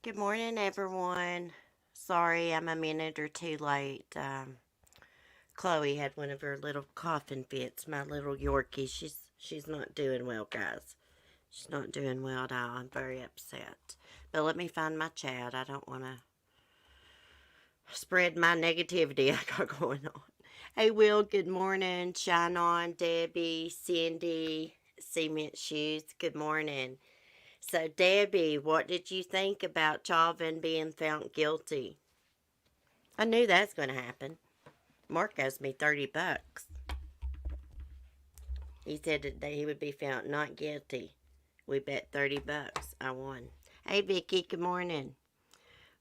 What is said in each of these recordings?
Good morning, everyone. Sorry, I'm a minute or two late. Chloe had one of her little coughing fits. My little Yorkie, she's not doing well, guys. She's not doing well at all. I'm very upset. But let me find my chat. I don't want to spread my negativity I got going on. Hey, Will. Good morning. Shine on, Debbie, Cindy, Cement Shoes. Good morning. So, Debbie, what did you think about Chauvin being found guilty? I knew that's going to happen. Mark owes me $30. He said that he would be found not guilty. We bet $30. I won. Hey, Vicky, good morning.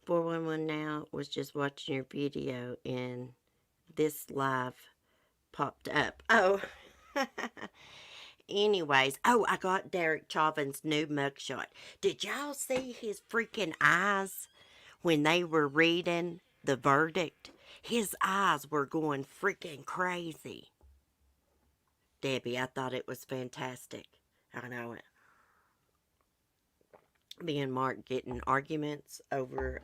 411 now was just watching your video and this live popped up. Oh, anyways. Oh, I got Derek Chauvin's new mugshot. Did y'all see his freaking eyes when they were reading the verdict? His eyes were going freaking crazy. Debbie, I thought it was fantastic. I know it. Me and Mark getting arguments over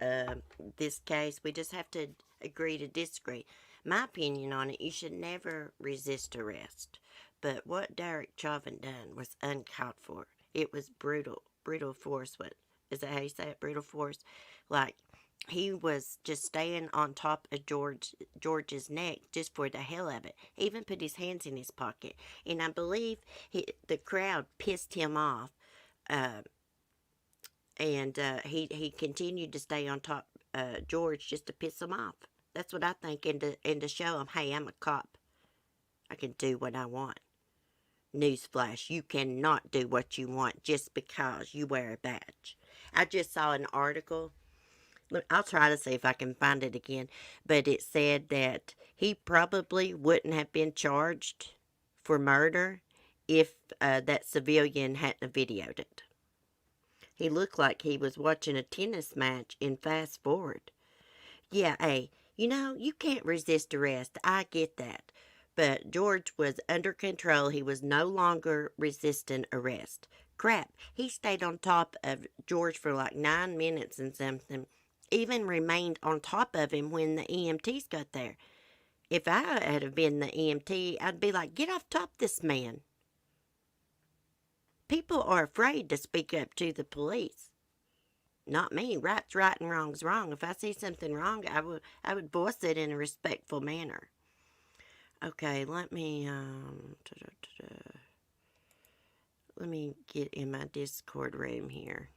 this case. We just have to agree to disagree. My opinion on it, you should never resist arrest. But what Derek Chauvin done was uncalled for. It was brutal. Brutal force. What is that how you say it? Brutal force? Like, he was just staying on top of George's neck just for the hell of it. He even put his hands in his pocket. And I believe the crowd pissed him off. Uh, and he continued to stay on top George just to piss him off. That's what I think, and to show him, hey, I'm a cop. I can do what I want. Newsflash, you cannot do what you want just because you wear a badge. I just saw an article. Look, I'll try to see if I can find it again, but it said that he probably wouldn't have been charged for murder if that civilian hadn't videoed it. He looked like he was watching a tennis match in fast forward. Yeah, hey, you can't resist arrest. I get that. But George was under control. He was no longer resisting arrest. Crap, he stayed on top of George for like 9 minutes and something. Even remained on top of him when the EMTs got there. If I had have been the EMT, I'd be like, get off top this man. People are afraid to speak up to the police. Not me. Right's right and wrong's wrong. If I see something wrong, I would voice it in a respectful manner. Okay, let me get in my Discord room here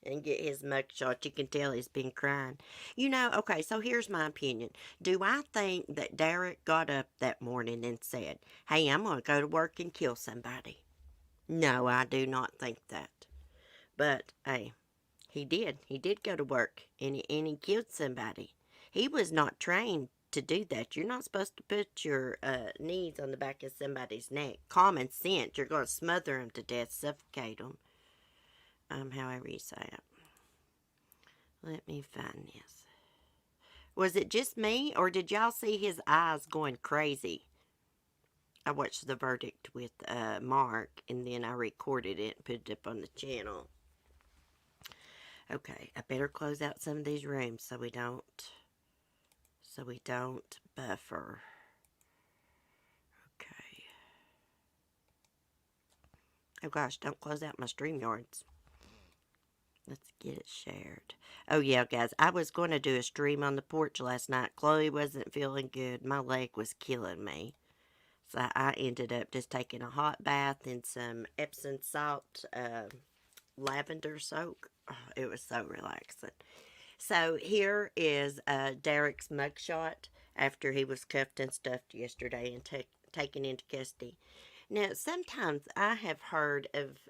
and get his mugshot. You can tell he's been crying. Okay, so here's my opinion. Do I think that Derek got up that morning and said, hey, I'm going to go to work and kill somebody? No, I do not think that. But, hey, he did. He did go to work and he killed somebody. He was not trained to do that. You're not supposed to put your knees on the back of somebody's neck. Common sense. You're going to smother them to death, suffocate them. However you say it. Let me find this. Was it just me, or did y'all see his eyes going crazy? I watched the verdict with Mark, and then I recorded it and put it up on the channel. Okay, I better close out some of these rooms so we don't buffer. Okay. Oh gosh, don't close out my StreamYards. Let's get it shared. Oh yeah, guys, I was going to do a stream on the porch last night. Chloe wasn't feeling good. My leg was killing me. So I ended up just taking a hot bath in some Epsom salt lavender soak. Oh, it was so relaxing. So here is Derek's mugshot after he was cuffed and stuffed yesterday and taken into custody. Now, sometimes I have heard of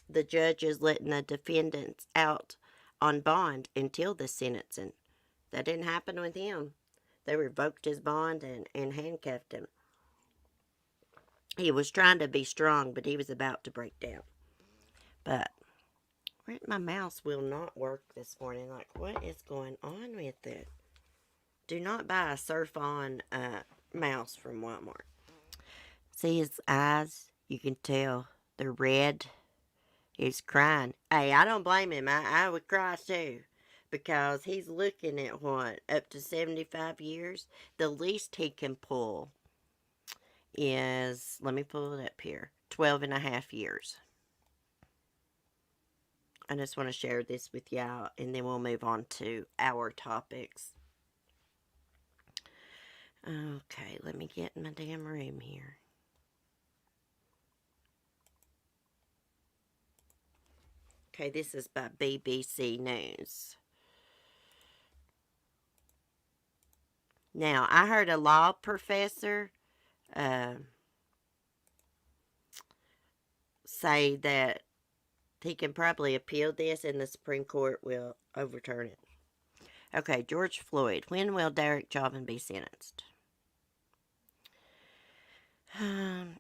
the judges letting the defendants out on bond until the sentencing. That didn't happen with him. They revoked his bond and handcuffed him. He was trying to be strong, but he was about to break down. But my mouse will not work this morning. Like, what is going on with it? Do not buy a Surf On mouse from Walmart. See his eyes? You can tell they're red. He's crying. Hey, I don't blame him. I would cry too. Because he's looking at what? Up to 75 years? The least he can pull is, let me pull it up here, 12 and a half years. I just want to share this with y'all, and then we'll move on to our topics. Okay, let me get in my damn room here. Okay, this is by BBC News. Now, I heard a law professor say that he can probably appeal this and the Supreme Court will overturn it. Okay, George Floyd. When will Derek Chauvin be sentenced?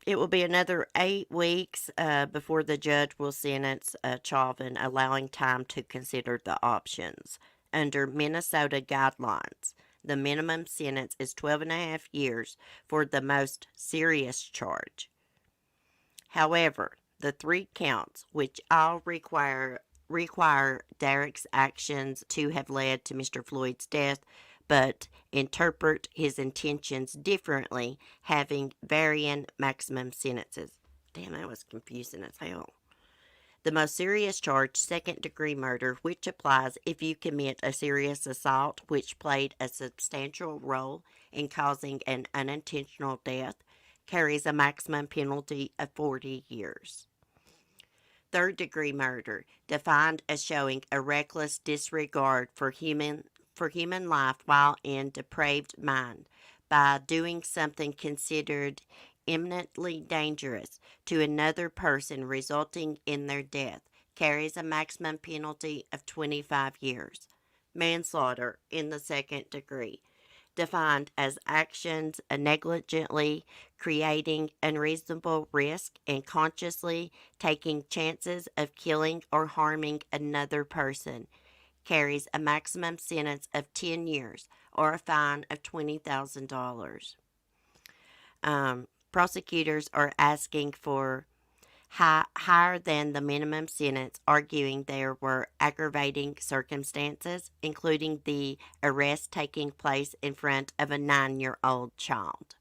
It will be another 8 weeks before the judge will sentence Chauvin, allowing time to consider the options. Under Minnesota guidelines, the minimum sentence is 12 and a half years for the most serious charge. However, the 3 counts, which all require Derek's actions to have led to Mr. Floyd's death, but interpret his intentions differently, having varying maximum sentences. Damn, that was confusing as hell. The most serious charge, second-degree murder, which applies if you commit a serious assault which played a substantial role in causing an unintentional death, carries a maximum penalty of 40 years. Third-degree murder, defined as showing a reckless disregard for human life while in depraved mind, by doing something considered imminently dangerous to another person resulting in their death, carries a maximum penalty of 25 years. Manslaughter in the second degree, defined as actions negligently creating unreasonable risk and consciously taking chances of killing or harming another person, carries a maximum sentence of 10 years or a fine of $20,000. Prosecutors are asking for higher than the minimum sentence, arguing there were aggravating circumstances, including the arrest taking place in front of a 9-year-old child.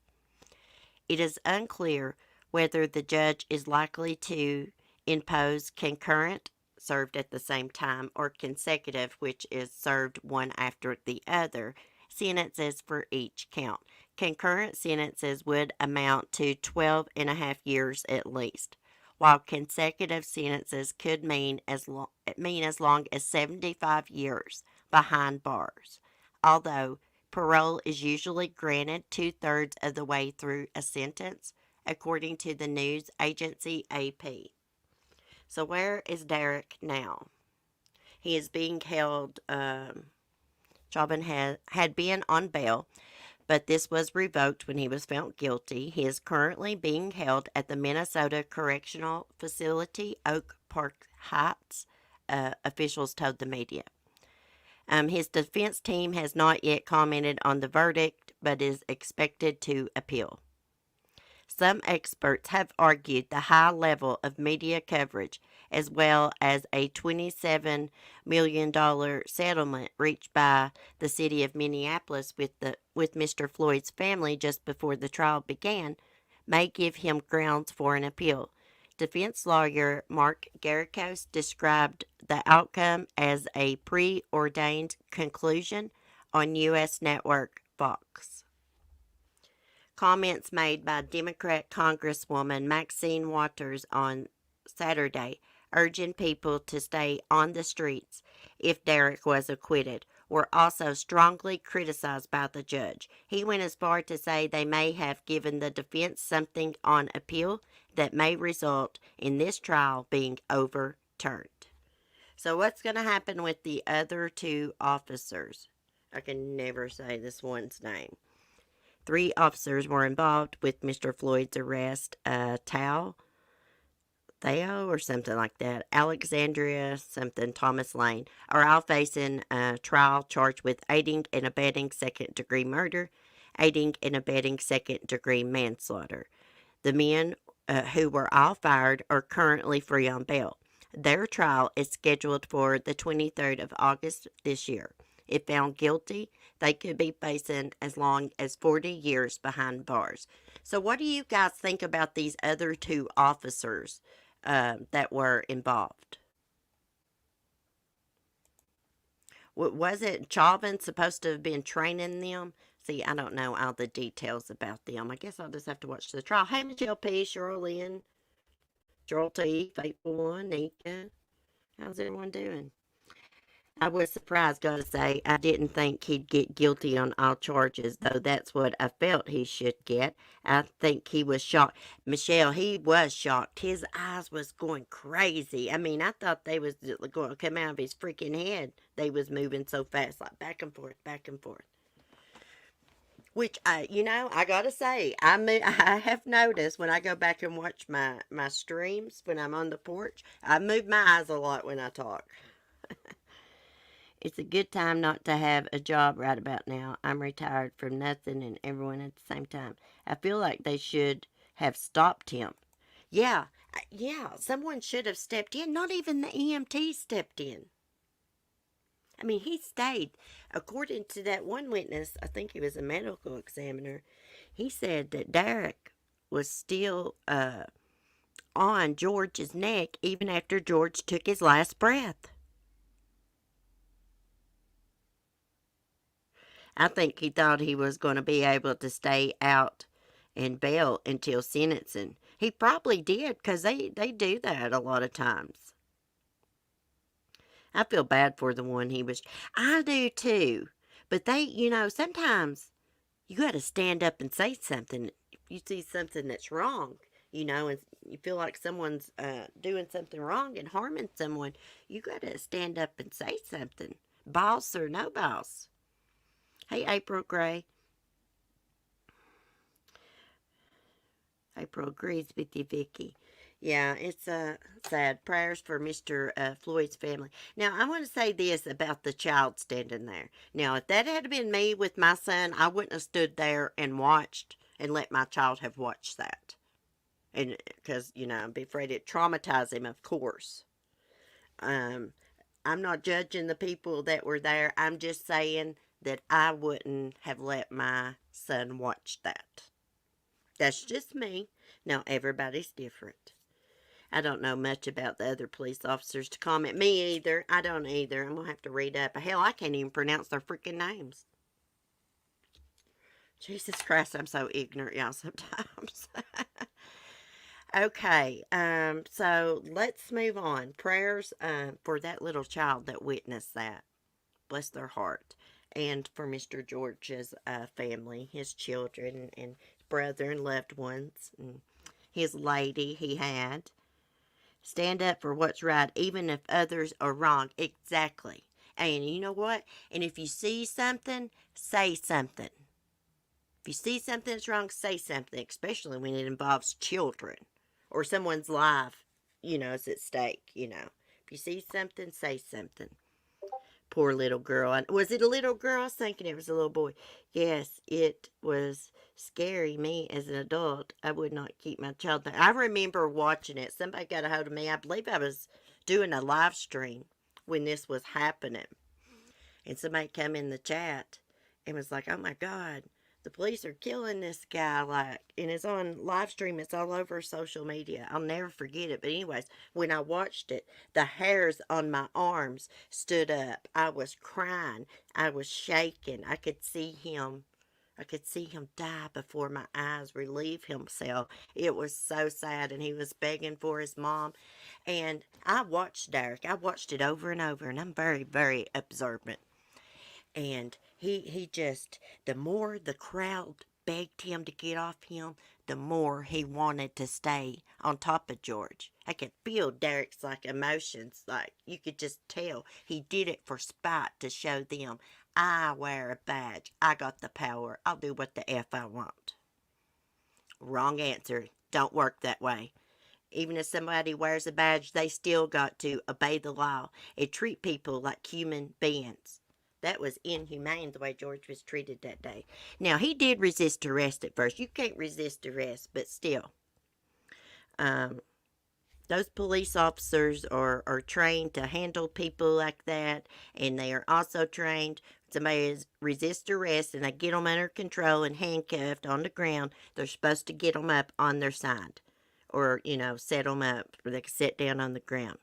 It is unclear whether the judge is likely to impose concurrent, served at the same time, or consecutive, which is served one after the other, sentences for each count. Concurrent sentences would amount to 12 and a half years at least, while consecutive sentences could mean as long as 75 years behind bars, although parole is usually granted 2/3 of the way through a sentence, according to the news agency AP. So where is Derek now? He is being held, Chauvin had been on bail, but this was revoked when he was found guilty. He is currently being held at the Minnesota Correctional Facility, Oak Park Heights, officials told the media. His defense team has not yet commented on the verdict, but is expected to appeal. Some experts have argued the high level of media coverage, as well as a $27 million settlement reached by the city of Minneapolis with Mr. Floyd's family just before the trial began, may give him grounds for an appeal. Defense lawyer Mark Garricos described the outcome as a preordained conclusion on U.S. network Fox. Comments made by Democrat Congresswoman Maxine Waters on Saturday, urging people to stay on the streets if Derek was acquitted, were also strongly criticized by the judge. He went as far to say they may have given the defense something on appeal that may result in this trial being overturned. So what's going to happen with the other 2 officers? I can never say this one's name. 3 officers were involved with Mr. Floyd's arrest. Theo or something like that, Alexandria something, Thomas Lane, are all facing a trial charged with aiding and abetting second-degree murder, aiding and abetting second-degree manslaughter. The men who were all fired are currently free on bail. Their trial is scheduled for the 23rd of August this year. If found guilty, they could be facing as long as 40 years behind bars. So, what do you guys think about these other two officers that were involved? Was it Chauvin supposed to have been training them? See, I don't know all the details about them. I guess I'll just have to watch the trial. Hey, Michelle P., Cheryl Lynn, Joel T., Faithful One, Nika. How's everyone doing? I was surprised, gotta say. I didn't think he'd get guilty on all charges, though that's what I felt he should get. I think he was shocked. Michelle, he was shocked. His eyes was going crazy. I mean, I thought they was going to come out of his freaking head. They was moving so fast, like back and forth, back and forth. Which I gotta say, I have noticed when I go back and watch my streams when I'm on the porch, I move my eyes a lot when I talk. It's a good time not to have a job right about now. I'm retired from nothing and everyone at the same time. I feel like they should have stopped him. Yeah, yeah, someone should have stepped in. Not even the EMT stepped in. I mean, he stayed. According to that one witness, I think he was a medical examiner, he said that Derek was still on George's neck even after George took his last breath. I think he thought he was going to be able to stay out and bail until sentencing. He probably did because they do that a lot of times. I feel bad for the one he was. I do too. But sometimes you got to stand up and say something. If you see something that's wrong, and you feel like someone's doing something wrong and harming someone, you got to stand up and say something. Boss or no boss. Hey, April Gray. April agrees with you, Vicky. Yeah, it's sad. Prayers for Mr. Floyd's family. Now, I want to say this about the child standing there. Now, if that had been me with my son, I wouldn't have stood there and watched and let my child have watched that. And because, I'd be afraid it'd traumatize him, of course. Um, I'm not judging the people that were there. I'm just saying that I wouldn't have let my son watch that. That's just me. Now, everybody's different. I don't know much about the other police officers to comment. Me either. I don't either. I'm going to have to read up. Hell, I can't even pronounce their freaking names. Jesus Christ, I'm so ignorant, y'all, sometimes. Okay, so let's move on. Prayers for that little child that witnessed that. Bless their heart. And for Mr. George's family, his children and brother and loved ones, and his lady he had. Stand up for what's right, even if others are wrong. Exactly. And you know what? And if you see something, say something. If you see something that's wrong, say something, especially when it involves children or someone's life, is at stake. If you see something, say something. Poor little girl. Was it a little girl? I was thinking it was a little boy. Yes, it was scary. Me as an adult, I would not keep my child there. I remember watching it. Somebody got a hold of me. I believe I was doing a live stream when this was happening. And somebody come in the chat and was like, oh my God, the police are killing this guy. And it's on live stream. It's all over social media. I'll never forget it. But anyways, when I watched it, the hairs on my arms stood up. I was crying. I was shaking. I could see him. I could see him die before my eyes, relieve himself. It was so sad, and he was begging for his mom. And I watched Derek. I watched it over and over, and I'm very, very observant. And he just, the more the crowd begged him to get off him, the more he wanted to stay on top of George. I could feel Derek's emotions, you could just tell he did it for spite to show them, I wear a badge, I got the power, I'll do what the F I want. Wrong answer. Don't work that way. Even if somebody wears a badge, they still got to obey the law and treat people like human beings. That was inhumane the way George was treated that day. Now, he did resist arrest at first. You can't resist arrest, but still. Um, Those police officers are trained to handle people like that, and they are also trained. Somebody resists arrest and they get them under control and handcuffed on the ground. They're supposed to get them up on their side, or set them up where they can sit down on the ground,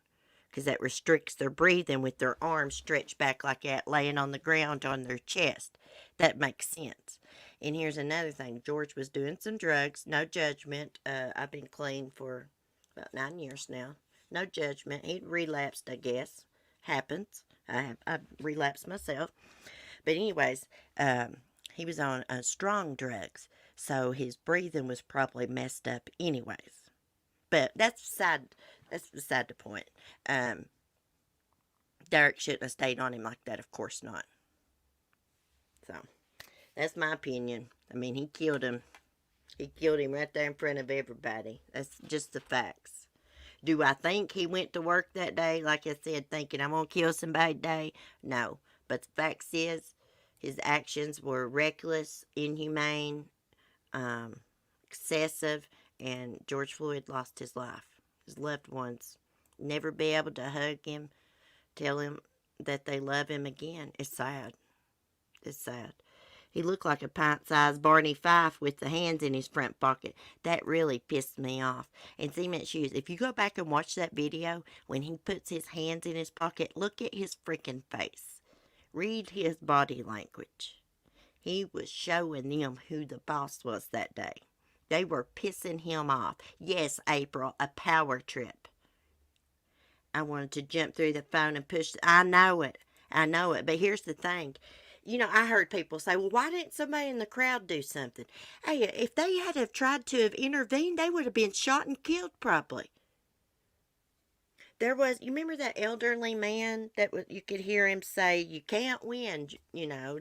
because that restricts their breathing with their arms stretched back like that, laying on the ground on their chest. That makes sense. And here's another thing: George was doing some drugs. No judgment. I've been clean for about 9 years now. No judgment. He relapsed, I guess. Happens. I relapsed myself. But anyways, he was on strong drugs, so his breathing was probably messed up anyways. But that's beside the point. Um, Derek shouldn't have stayed on him like that. Of course not. So that's my opinion. I mean, he killed him. He killed him right there in front of everybody. That's just the facts. Do I think he went to work that day, like I said, thinking I'm going to kill somebody today? No. But the fact is, his actions were reckless, inhumane, um, excessive, and George Floyd lost his life. His loved ones never be able to hug him, tell him that they love him again. It's sad. It's sad. He looked like a pint-sized Barney Fife with the hands in his front pocket. That really pissed me off. And cement shoes. If you go back and watch that video, when he puts his hands in his pocket, look at his freaking face. Read his body language. He was showing them who the boss was that day. They were pissing him off. Yes, April, a power trip. I wanted to jump through the phone and push. I know it. I know it. But here's the thing. I heard people say, well, why didn't somebody in the crowd do something? Hey, if they had have tried to have intervened, they would have been shot and killed probably. You remember that elderly man that you could hear him say, you can't win,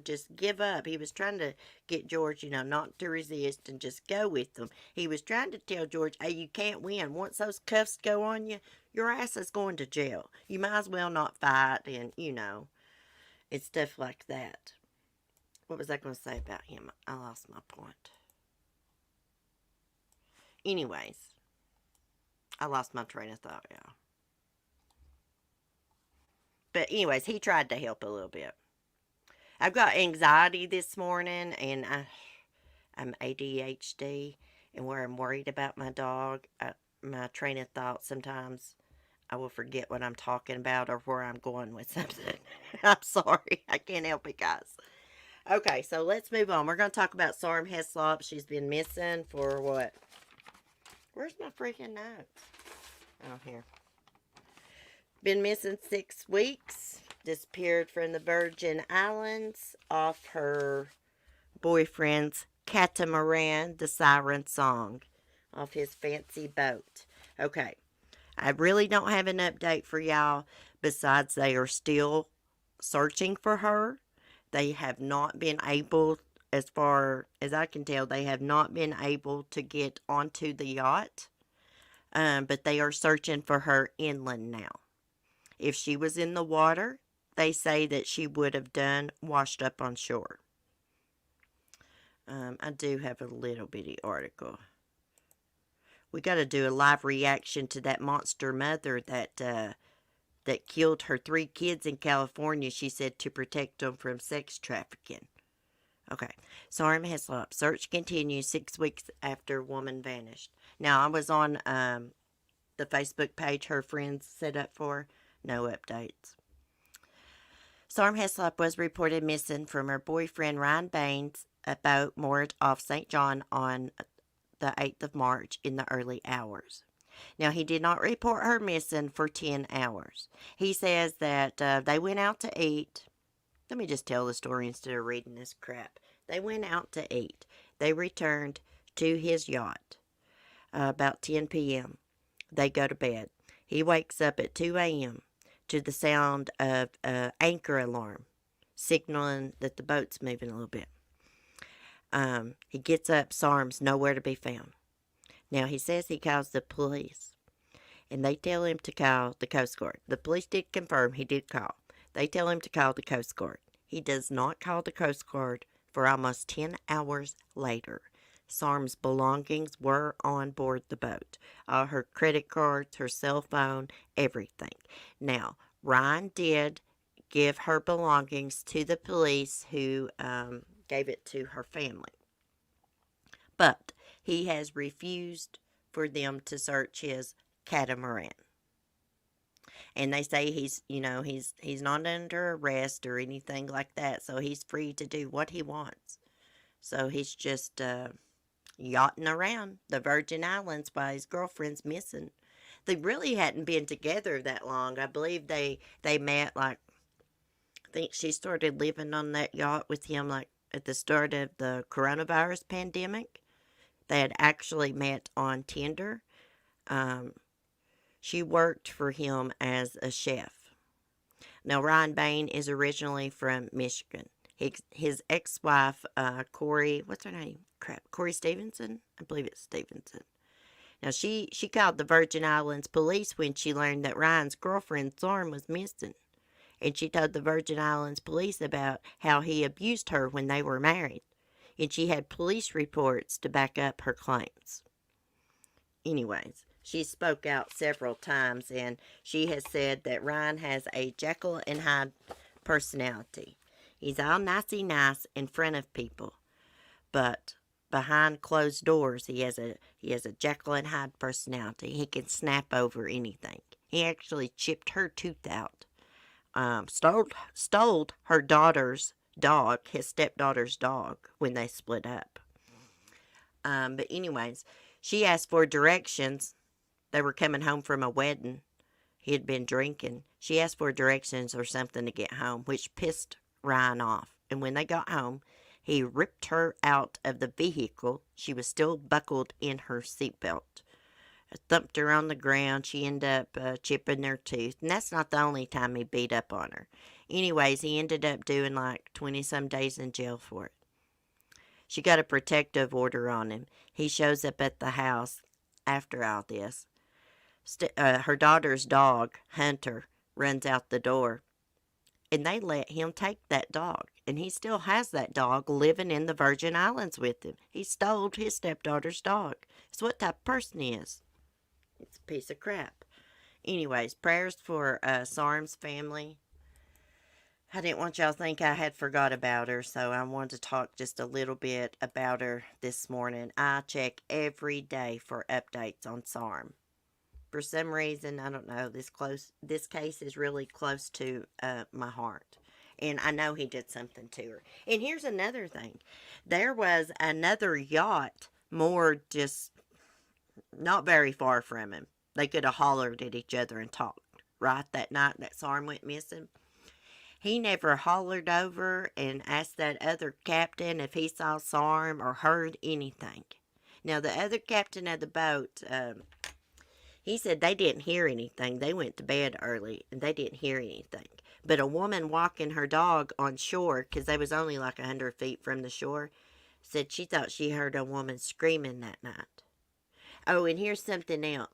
just give up. He was trying to get George, not to resist and just go with them. He was trying to tell George, hey, you can't win. Once those cuffs go on you, your ass is going to jail. You might as well not fight, and, it's stuff like that. What was I going to say about him? I lost my point. Anyways, I lost my train of thought, yeah. But anyways, he tried to help a little bit. I've got anxiety this morning, and I'm ADHD, and where I'm worried about my dog, my train of thought sometimes I will forget what I'm talking about or where I'm going with something. I'm sorry. I can't help it, guys. Okay, so let's move on. We're going to talk about Sarm Heslop. She's been missing for what? Where's my freaking notes? Oh, here. Been missing 6 weeks. Disappeared from the Virgin Islands off her boyfriend's catamaran, the siren song, off his fancy boat. Okay. I really don't have an update for y'all besides they are still searching for her. They have not been able, as far as I can tell, they have not been able to get onto the yacht. But they are searching for her inland now. If she was in the water, they say that she would have washed up on shore. I do have a little bitty article. We got to do a live reaction to that monster mother that killed her 3 kids in California, she said, to protect them from sex trafficking. Okay. Sarm Heslop. Search continues 6 weeks after woman vanished. Now, I was on the Facebook page her friends set up for. No updates. Sarm Heslop was reported missing from her boyfriend Ryan Baines, a boat moored off St. John on the 8th of March in the early hours. Now, he did not report her missing for 10 hours. He says that they went out to eat. Let me just tell the story instead of reading this crap. They went out to eat. They returned to his yacht about 10 p.m. They go to bed. He wakes up at 2 a.m. to the sound of an anchor alarm, signaling that the boat's moving a little bit. He gets up. Sarm's nowhere to be found. Now, he says he calls the police, and they tell him to call the Coast Guard. The police did confirm he did call. They tell him to call the Coast Guard. He does not call the Coast Guard for almost 10 hours later. Sarm's belongings were on board the boat. Her credit cards, her cell phone, everything. Now, Ryan did give her belongings to the police who gave it to her family. But he has refused for them to search his catamaran. And they say he's not under arrest or anything like that, so he's free to do what he wants. So he's just yachting around the Virgin Islands while his girlfriend's missing. They really hadn't been together that long. I believe they met like, I think she started living on that yacht with him like at the start of the coronavirus pandemic. They had actually met on Tinder. Um, she worked for him as a chef. Now, Ryan Bain is originally from Michigan. His ex-wife, Corey, what's her name? Crap, Corey Stevenson? I believe it's Stevenson. Now, she called the Virgin Islands police when she learned that Ryan's girlfriend, Sarm, was missing. And she told the Virgin Islands police about how he abused her when they were married. And she had police reports to back up her claims. Anyways, she spoke out several times, and she has said that Ryan has a Jekyll and Hyde personality. He's all nicey nice in front of people, but behind closed doors, he has a Jekyll and Hyde personality. He can snap over anything. He actually chipped her tooth out. Stole her daughter's dog, his stepdaughter's dog, when they split up. But anyways, she asked for directions. They were coming home from a wedding. He had been drinking. She asked for directions or something to get home, which pissed Ryan off. And when they got home, he ripped her out of the vehicle. She was still buckled in her seatbelt. Thumped her on the ground. She ended up chipping her tooth. And that's not the only time he beat up on her. Anyways, he ended up doing like 20-some days in jail for it. She got a protective order on him. He shows up at the house after all this. Her daughter's dog, Hunter, runs out the door. And they let him take that dog. And he still has that dog living in the Virgin Islands with him. He stole his stepdaughter's dog. It's what type of person he is. It's a piece of crap. Anyways, prayers for Sarm's family. I didn't want y'all to think I had forgot about her, so I wanted to talk just a little bit about her this morning. I check every day for updates on Sarm. For some reason, I don't know, this case is really close to my heart. And I know he did something to her. And here's another thing. There was another yacht more just not very far from him. They could have hollered at each other and talked, right? That night that Sarm went missing. He never hollered over and asked that other captain if he saw Sarm or heard anything. Now, the other captain of the boat, he said they didn't hear anything. They went to bed early and they didn't hear anything. But a woman walking her dog on shore, because they was only like 100 feet from the shore, said she thought she heard a woman screaming that night. Oh, and here's something else.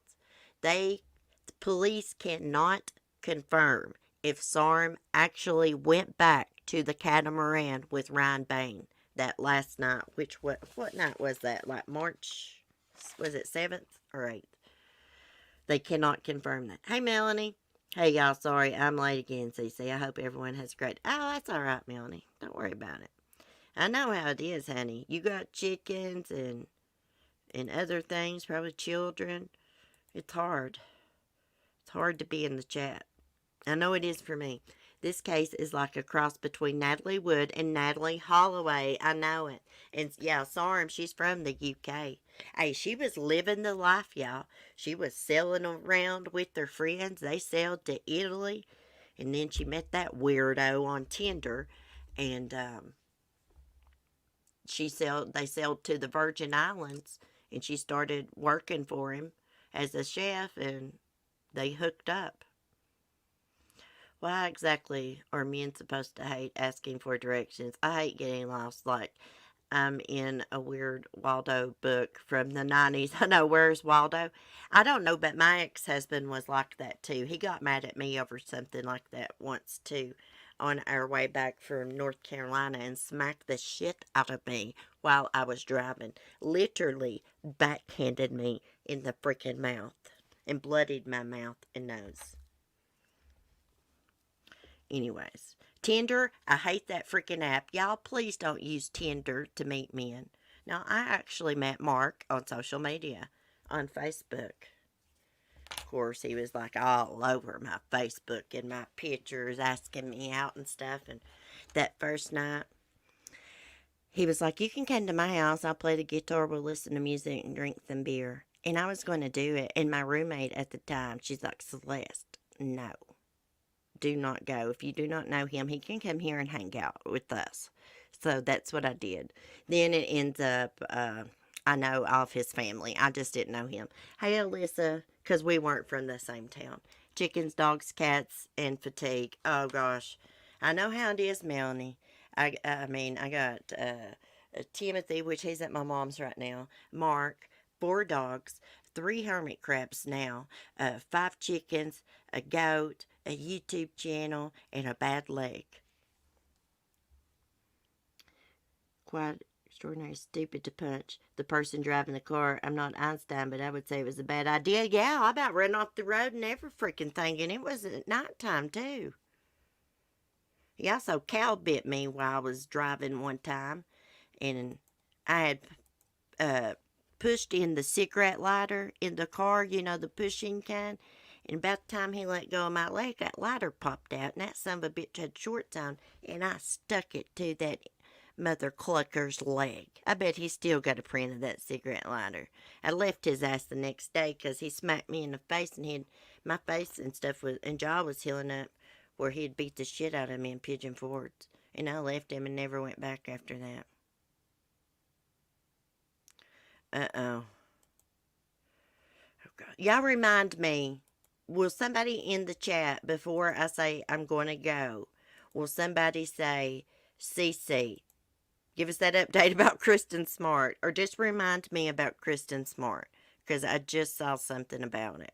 The police cannot confirm if Sarm actually went back to the catamaran with Ryan Bain that last night, what night was that? Like March, was it 7th or 8th? They cannot confirm that. Hey, Melanie. Hey, y'all, sorry, I'm late again, Cece. I hope everyone has a great... Oh, that's all right, Melanie. Don't worry about it. I know how it is, honey. You got chickens and other things, probably children. It's hard. It's hard to be in the chat. I know it is for me. This case is like a cross between Natalie Wood and Natalie Holloway. I know it. And yeah, Sarm, she's from the UK. Hey, she was living the life, y'all. She was sailing around with her friends. They sailed to Italy. And then she met that weirdo on Tinder. And they sailed to the Virgin Islands. And she started working for him as a chef. And they hooked up. Why exactly are men supposed to hate asking for directions? I hate getting lost. Like, I'm in a weird Waldo book from the 90s. I know, where's Waldo? I don't know, but my ex-husband was like that too. He got mad at me over something like that once too. on our way back from North Carolina and smacked the shit out of me while I was driving. Literally backhanded me in the freaking mouth and bloodied my mouth and nose. Anyways, Tinder, I hate that freaking app. Y'all, please don't use Tinder to meet men. Now, I actually met Mark on social media on Facebook. Of course, he was like all over my Facebook and my pictures, asking me out and stuff. And that first night, he was like, "You can come to my house. I'll play the guitar. We'll listen to music and drink some beer." And I was going to do it. And my roommate at the time, she's like, "Celeste, no, do not go. If you do not know him, he can come here and hang out with us." So that's what I did. Then it ends up, I know of his family. I just didn't know him. Hey, Alyssa, because we weren't from the same town. Chickens, dogs, cats, and fatigue. Oh, gosh. I know how it is, Melanie. I got Timothy, which he's at my mom's right now. Mark, 4 dogs, 3 hermit crabs now, 5 chickens, a goat, a YouTube channel, and a bad leg. Quite extraordinary, stupid to punch the person driving the car. I'm not Einstein, but I would say it was a bad idea. Yeah, I about ran off the road and every freaking thing, and it was at nighttime, too. He also cow bit me while I was driving one time, and I had pushed in the cigarette lighter in the car, you know, the pushing kind. And about the time he let go of my leg, that lighter popped out, and that son of a bitch had shorts on, and I stuck it to that mother clucker's leg. I bet he still got a print of that cigarette lighter. I left his ass the next day because he smacked me in the face, and my face and stuff and jaw was healing up where he'd beat the shit out of me in Pigeon Forge. And I left him and never went back after that. Uh-oh. Oh, God. Y'all remind me, will somebody in the chat, before I say I'm going to go, will somebody say, CC, give us that update about Kristen Smart, or just remind me about Kristen Smart, because I just saw something about it.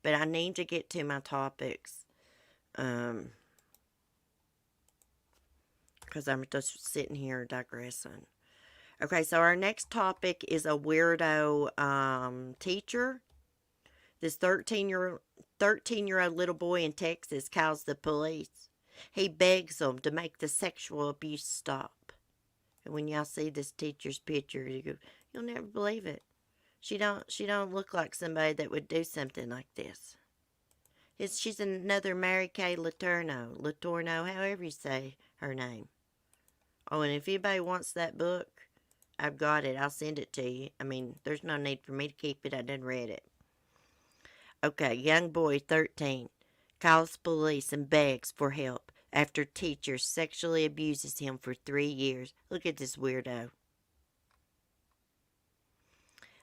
But I need to get to my topics, because I'm just sitting here digressing. Okay, so our next topic is a weirdo teacher. This 13-year-old little boy in Texas calls the police. He begs them to make the sexual abuse stop. And when y'all see this teacher's picture, you'll never believe it. She don't look like somebody that would do something like this. She's another Mary Kay Letourneau, however you say her name. Oh, and if anybody wants that book, I've got it. I'll send it to you. I mean, there's no need for me to keep it. I done read it. Okay, young boy, 13, calls police and begs for help after teacher sexually abuses him for 3 years. Look at this weirdo.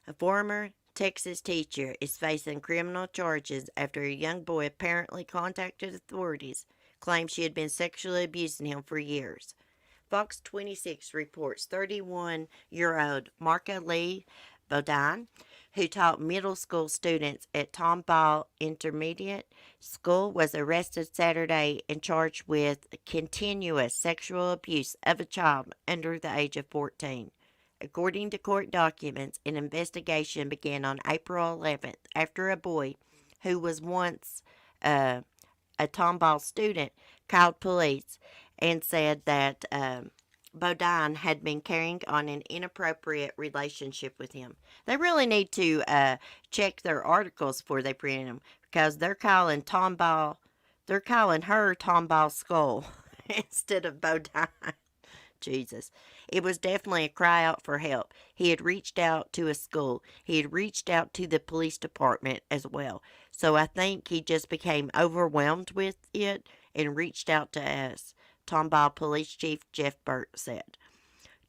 A former Texas teacher is facing criminal charges after a young boy apparently contacted authorities, claimed she had been sexually abusing him for years. Fox 26 reports 31-year-old Marka Lee Bodine, who taught middle school students at Tomball Intermediate School, was arrested Saturday and charged with continuous sexual abuse of a child under the age of 14. According to court documents, an investigation began on April 11th after a boy who was once a Tomball student called police and said that Bodine had been carrying on an inappropriate relationship with him. They really need to check their articles before they print them, because they're calling her Tomball Skull instead of Bodine. Jesus. It was definitely a cry out for help. He had reached out to a school. He had reached out to the police department as well. So I think he just became overwhelmed with it and reached out to us, Tomball Police Chief Jeff Burt said.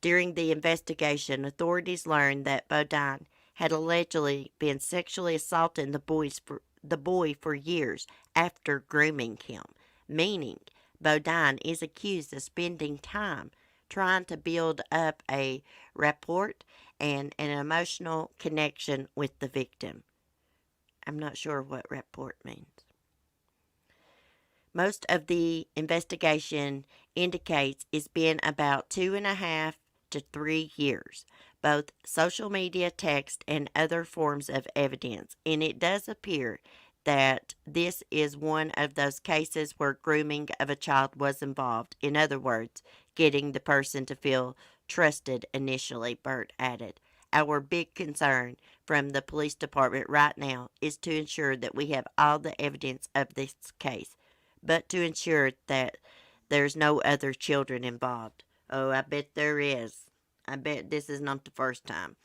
During the investigation, authorities learned that Bodine had allegedly been sexually assaulting the boy for years after grooming him, meaning Bodine is accused of spending time trying to build up a rapport and an emotional connection with the victim. I'm not sure what rapport means. Most of the investigation indicates it's been about 2.5 to 3 years, both social media, text, and other forms of evidence. And it does appear that this is one of those cases where grooming of a child was involved. In other words, getting the person to feel trusted initially, Burt added. Our big concern from the police department right now is to ensure that we have all the evidence of this case, but to ensure that there's no other children involved. Oh, I bet there is. I bet this is not the first time.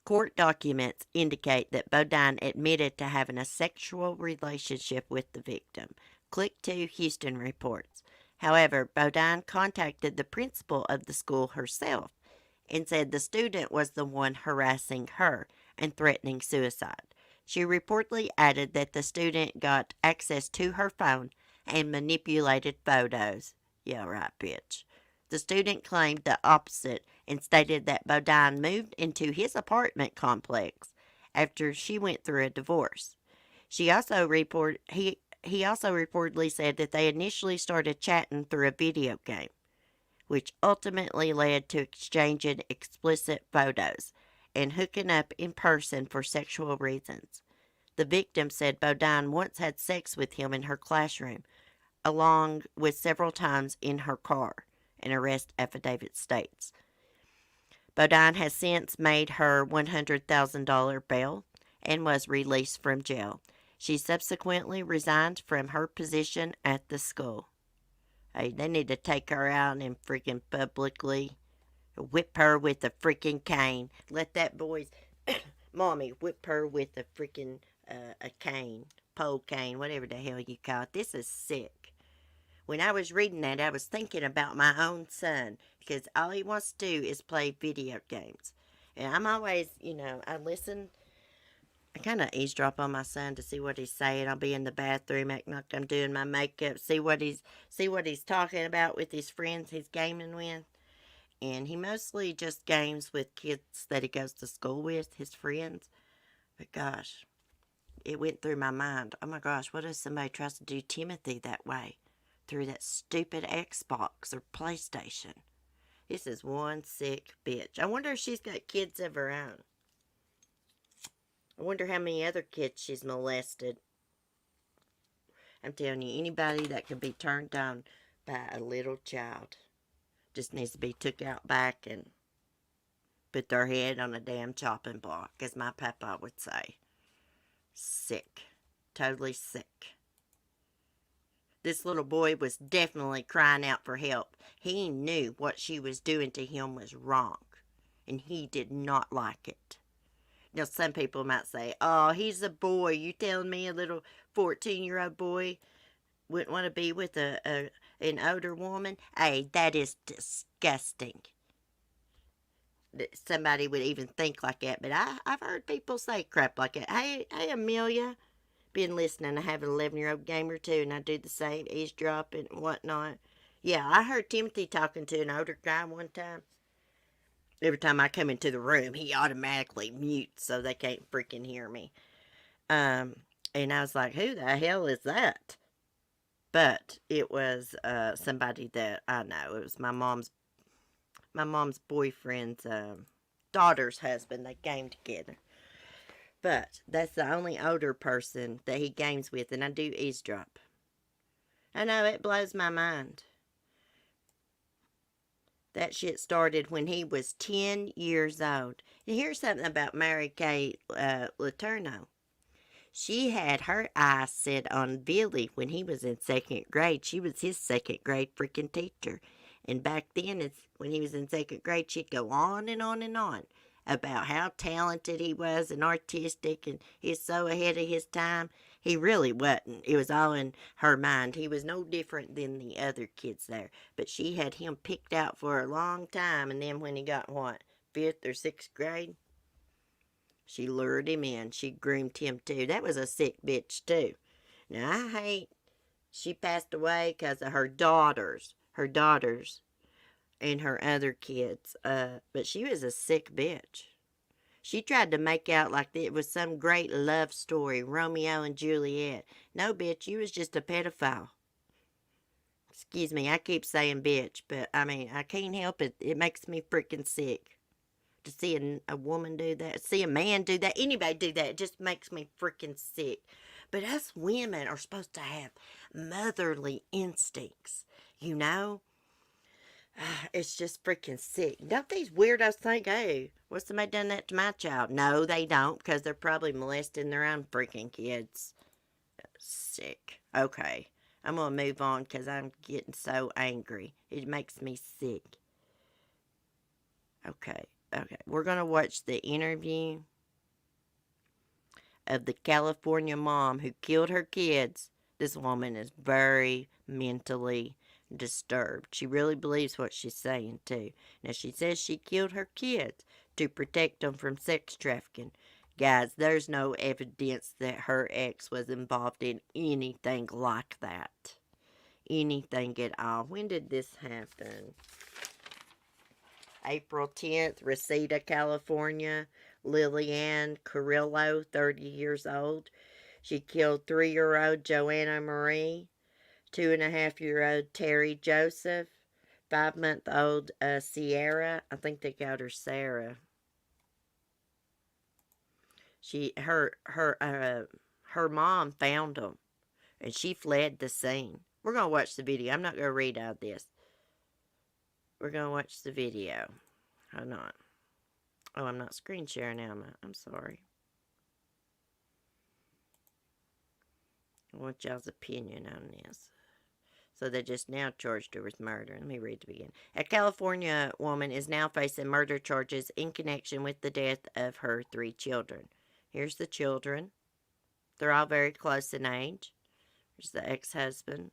Court documents indicate that Bodine admitted to having a sexual relationship with the victim. Click to Houston reports. However, Bodine contacted the principal of the school herself and said the student was the one harassing her and threatening suicide. She reportedly added that the student got access to her phone and manipulated photos. Yeah, right, bitch. The student claimed the opposite and stated that Bodine moved into his apartment complex after she went through a divorce. He also reportedly said that they initially started chatting through a video game, which ultimately led to exchanging explicit photos and hooking up in person for sexual reasons. The victim said Bodine once had sex with him in her classroom, along with several times in her car, an arrest affidavit states. Bodine has since made her $100,000 bail and was released from jail. She subsequently resigned from her position at the school. Hey, they need to take her out and freaking publicly whip her with a freaking cane. Let that boy's mommy whip her with a freaking a cane, pole cane, whatever the hell you call it. This is sick. When I was reading that, I was thinking about my own son because all he wants to do is play video games. And I'm always, I listen. I kind of eavesdrop on my son to see what he's saying. I'll be in the bathroom acting like I'm doing my makeup, see what he's talking about with his friends he's gaming with. And he mostly just games with kids that he goes to school with, his friends. But gosh, it went through my mind. Oh my gosh, what if somebody tries to do Timothy that way? Through that stupid Xbox or PlayStation. This is one sick bitch. I wonder if she's got kids of her own. I wonder how many other kids she's molested. I'm telling you, anybody that can be turned on by a little child just needs to be took out back and put their head on a damn chopping block, as my papa would say. Sick. Totally sick. This little boy was definitely crying out for help. He knew what she was doing to him was wrong, and he did not like it. Now, some people might say, oh, he's a boy. You telling me a little 14-year-old boy wouldn't want to be with an older woman? Hey, that is disgusting. Somebody would even think like that, but I've heard people say crap like that. Hey, Amelia, been listening. I have an 11-year-old gamer too, and I do the same, eavesdropping and whatnot. Yeah, I heard Timothy talking to an older guy one time. Every time I come into the room, he automatically mutes so they can't freaking hear me. And I was like, who the hell is that? But it was somebody that I know. It was my mom's boyfriend's daughter's husband. They game together. But that's the only older person that he games with, and I do eavesdrop. I know, it blows my mind. That shit started when he was 10 years old. And here's something about Mary Kay Letourneau. She had her eyes set on Billy when he was in second grade. She was his second grade freaking teacher. And back then, when he was in second grade, she'd go on and on and on about how talented he was and artistic, and he's so ahead of his time. He really wasn't. It was all in her mind. He was no different than the other kids there. But she had him picked out for a long time, and then when he got, 5th or 6th grade, she lured him in. She groomed him too. That was a sick bitch too. Now, I hate she passed away because of her daughters. And her other kids. But she was a sick bitch. She tried to make out like it was some great love story, Romeo and Juliet. No, bitch, you was just a pedophile. Excuse me, I keep saying bitch, but I mean, I can't help it. It makes me freaking sick to see a woman do that, see a man do that, anybody do that. It just makes me freaking sick. But us women are supposed to have motherly instincts, you know? It's just freaking sick. Don't these weirdos think, hey, what's somebody done that to my child? No, they don't, because they're probably molesting their own freaking kids. Sick. Okay. I'm going to move on because I'm getting so angry. It makes me sick. Okay. We're going to watch the interview of the California mom who killed her kids. This woman is very mentally disturbed. She really believes what she's saying, too. Now, she says she killed her kids to protect them from sex trafficking. Guys, there's no evidence that her ex was involved in anything like that. Anything at all. When did this happen? April 10th, Reseda, California. Lillian Carrillo, 30 years old. She killed 3-year-old Joanna Marie, 2.5-year-old Terry Joseph, 5-month-old Sierra. I think they called her Sarah. Her mom found them, and she fled the scene. We're gonna watch the video. I'm not gonna read out this. We're gonna watch the video. Hold on. Oh, I'm not screen sharing now. I'm sorry. I want y'all's opinion on this. So they just now charged her with murder. Let me read the beginning. A California woman is now facing murder charges in connection with the death of her 3 children. Here's the children. They're all very close in age. Here's the ex-husband.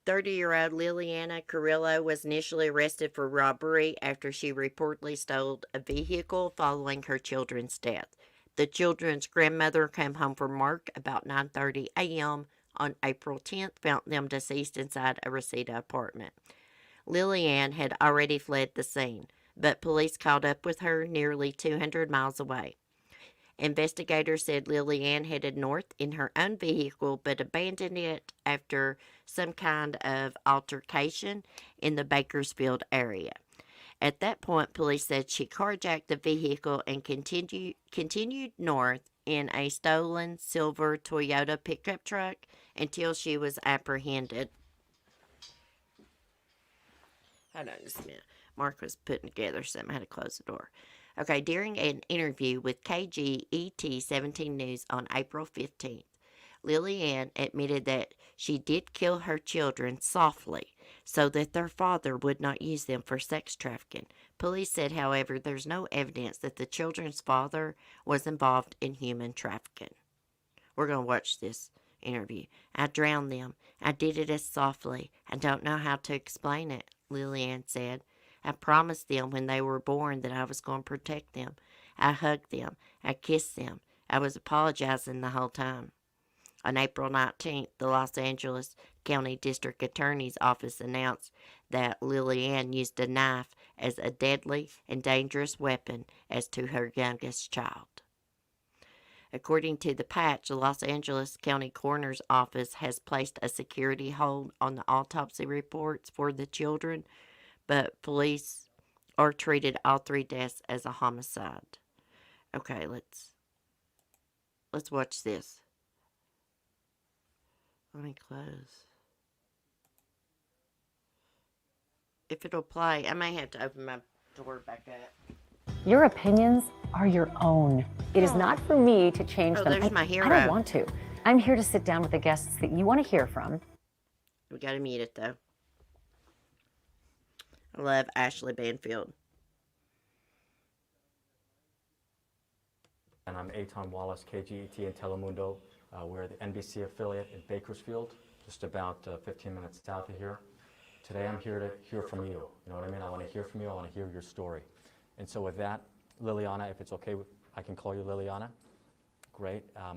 30-year-old Liliana Carrillo was initially arrested for robbery after she reportedly stole a vehicle following her children's death. The children's grandmother came home from work about 9:30 a.m. on April 10th, found them deceased inside a Reseda apartment. Lilianne had already fled the scene, but police caught up with her nearly 200 miles away. Investigators said Lilianne headed north in her own vehicle but abandoned it after some kind of altercation in the Bakersfield area. At that point, police said she carjacked the vehicle and continued north in a stolen silver Toyota pickup truck until she was apprehended. Hold on just a minute. Mark was putting together something. I had to close the door. Okay, during an interview with KGET 17 News on April 15th, Lilianne admitted that she did kill her children softly so that their father would not use them for sex trafficking. Police said, however, there's no evidence that the children's father was involved in human trafficking. We're going to watch this interview. I drowned them. I did it as softly. I don't know how to explain it, Lilianne said. I promised them when they were born that I was going to protect them. I hugged them. I kissed them. I was apologizing the whole time. On April 19th, the Los Angeles County District Attorney's Office announced that Lilianne used a knife as a deadly and dangerous weapon as to her youngest child. According to the patch, the Los Angeles County Coroner's Office has placed a security hold on the autopsy reports for the children, but police are treated all 3 deaths as a homicide. Okay, let's watch this. Let me close. If it'll play, I may have to open my door back up. Your opinions are your own. It is not for me to change them. There's my hero. I don't want to. I'm here to sit down with the guests that you want to hear from. We gotta mute it, though. I love Ashley Banfield. And I'm Eitan Wallace, KGET and Telemundo. We're the NBC affiliate in Bakersfield, just about 15 minutes south of here. Today I'm here to hear from you. You know what I mean? I want to hear from you. I want to hear your story. And so with that, Liliana, if it's okay, I can call you Liliana. Great. I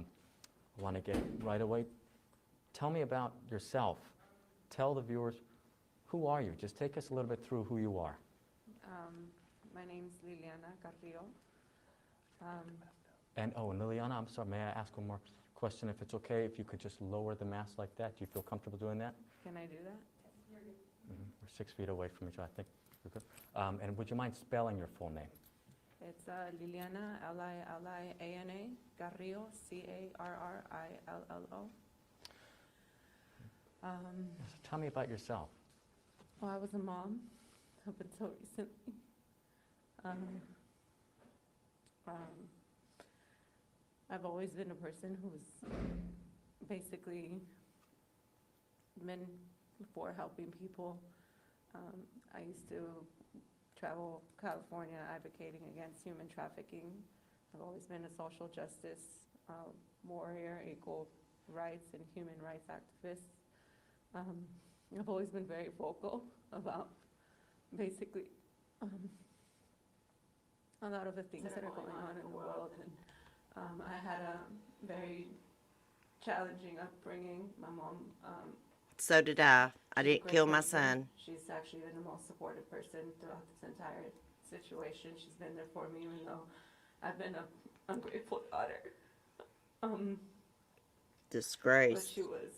want to get right away. Tell me about yourself. Tell the viewers, who are you? Just take us a little bit through who you are. My name's Liliana Carrillo. And Liliana, I'm sorry, may I ask one more question, if it's okay, if you could just lower the mask like that. Do you feel comfortable doing that? Can I do that? We're 6 feet away from each other. I think we're good. And would you mind spelling your full name? It's Liliana, Liliana, Carrillo, Carrillo. So tell me about yourself. Well, I was a mom up until recently. I've always been a person who's basically been for helping people. I used to travel California advocating against human trafficking. I've always been a social justice warrior, equal rights and human rights activist. I've always been very vocal about basically a lot of the things that are going on in the world. And I had a very challenging upbringing. My mom So did I. I she's a didn't great kill my person. son. She's actually been the most supportive person throughout this entire situation. She's been there for me, even though I've been an ungrateful daughter. But Disgrace. she was,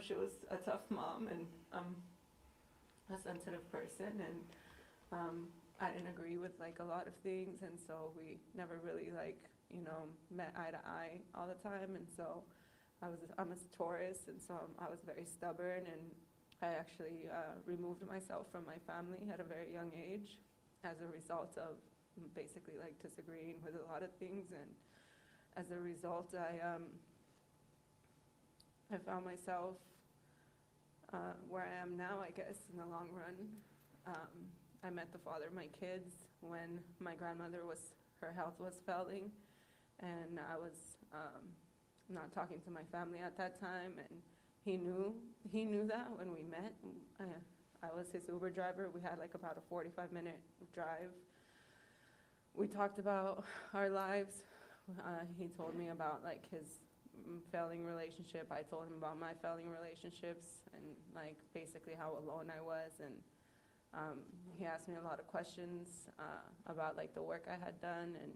she was a tough mom and a sensitive person, and I didn't agree with like a lot of things, and so we never really met eye to eye all the time, and so I'm a Taurus, and so I was very stubborn, and I actually removed myself from my family at a very young age as a result of basically like disagreeing with a lot of things, and as a result I found myself where I am now, I guess, in the long run. I met the father of my kids when my grandmother her health was failing, and I was not talking to my family at that time, and he knew that when we met. I was his Uber driver. We had like about a 45-minute drive. We talked about our lives. He told me about like his failing relationship. I told him about my failing relationships and like basically how alone I was, and he asked me a lot of questions about like the work I had done, and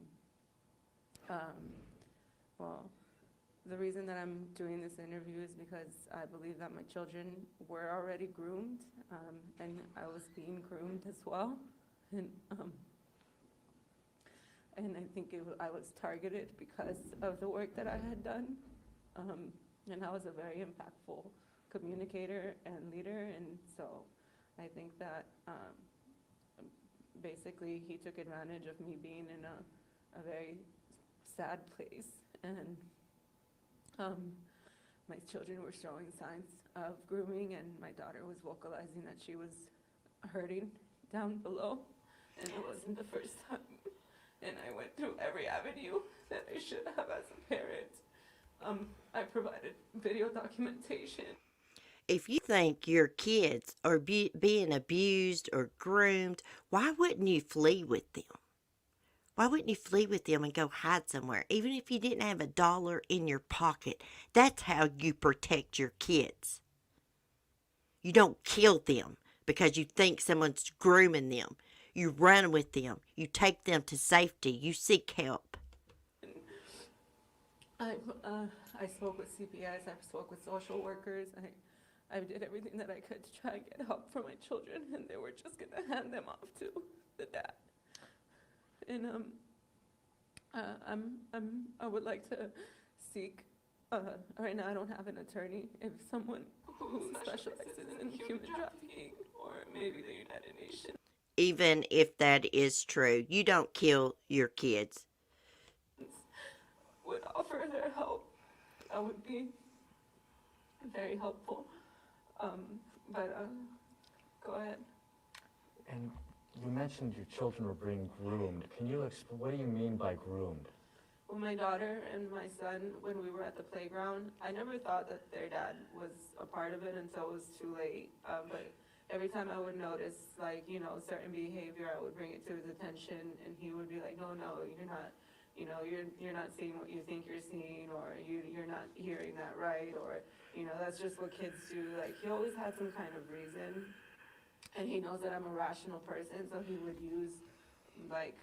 well, the reason that I'm doing this interview is because I believe that my children were already groomed, and I was being groomed as well, and I think I was targeted because of the work that I had done, and I was a very impactful communicator and leader, and so I think that basically he took advantage of me being in a very sad place, and my children were showing signs of grooming, and my daughter was vocalizing that she was hurting down below, and it wasn't the first time. And I went through every avenue that I should have as a parent. I provided video documentation. If you think your kids are being abused or groomed, why wouldn't you flee with them? Why wouldn't you flee with them and go hide somewhere? Even if you didn't have $1 in your pocket, that's how you protect your kids. You don't kill them because you think someone's grooming them. You run with them. You take them to safety. You seek help. I spoke with CPS. I spoke with social workers. I did everything that I could to try and get help for my children, and they were just going to hand them off to the dad. And I would like to seek. Right now, I don't have an attorney. If someone who specializes in human trafficking, or maybe the United Nations. Even if that is true, you don't kill your kids. Would offer their help, that would be very helpful. Go ahead. And you mentioned your children were being groomed. Can you explain, what do you mean by groomed? Well, my daughter and my son, when we were at the playground, I never thought that their dad was a part of it until it was too late. But every time I would notice, like, certain behavior, I would bring it to his attention, and he would be like, no, you're not, you're not seeing what you think you're seeing, or you're not hearing that right, or, that's just what kids do. Like, he always had some kind of reason, and he knows that I'm a rational person, so he would use, like,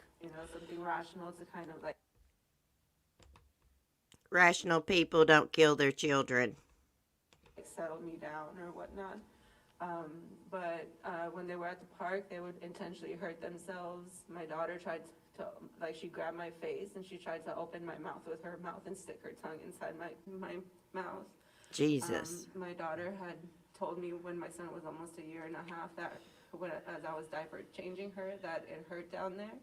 something rational to kind of, like. Rational people don't kill their children. like settle me down or whatnot. But when they were at the park, they would intentionally hurt themselves. My daughter tried to, like, she grabbed my face and she tried to open my mouth with her mouth and stick her tongue inside my mouth. Jesus. My daughter had told me when my son was almost a year and a half that as I was diaper changing her, that it hurt down there.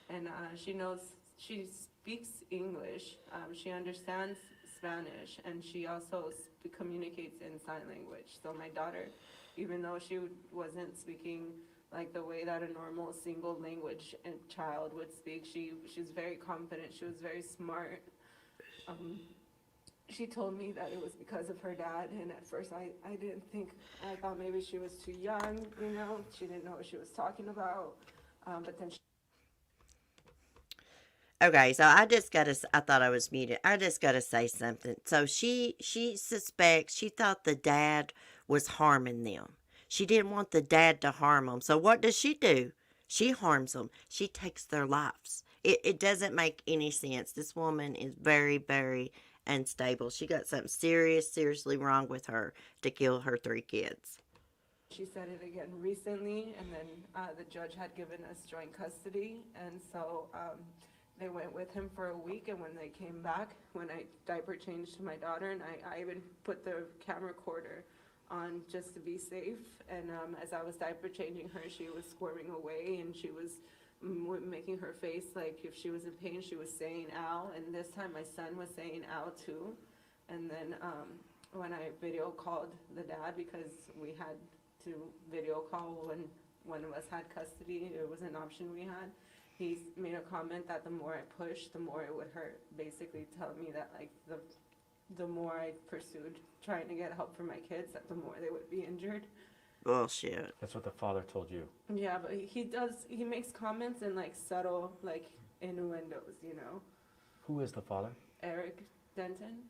And she speaks English. She understands Spanish, and she also communicates in sign language. So my daughter, even though she wasn't speaking like the way that a normal single language child would speak, she's very confident. She was very smart. She told me that it was because of her dad, and at first I didn't think, I thought maybe she was too young, you know, she didn't know what she was talking about, but then Okay, so I thought I was muted. I just gotta say something. So she suspects, she thought the dad was harming them. She didn't want the dad to harm them. So what does she do? She harms them. She takes their lives. It doesn't make any sense. This woman is very, very unstable. She got something seriously wrong with her to kill her 3 kids. she said it again recently, and then the judge had given us joint custody, and so they went with him for a week, and when they came back, when I diaper changed my daughter, and I even put the camera recorder on just to be safe, and as I was diaper changing her, she was squirming away, and she was making her face like if she was in pain, she was saying ow, and this time my son was saying ow too, and then when I video called the dad, because we had to video call when one of us had custody, it was an option we had. He made a comment that the more I pushed, the more it would hurt. Basically telling me that like the more I pursued trying to get help for my kids, that the more they would be injured. Bullshit. That's what the father told you. Yeah, but he makes comments in like subtle like innuendos, you know. Who is the father? Eric Denton.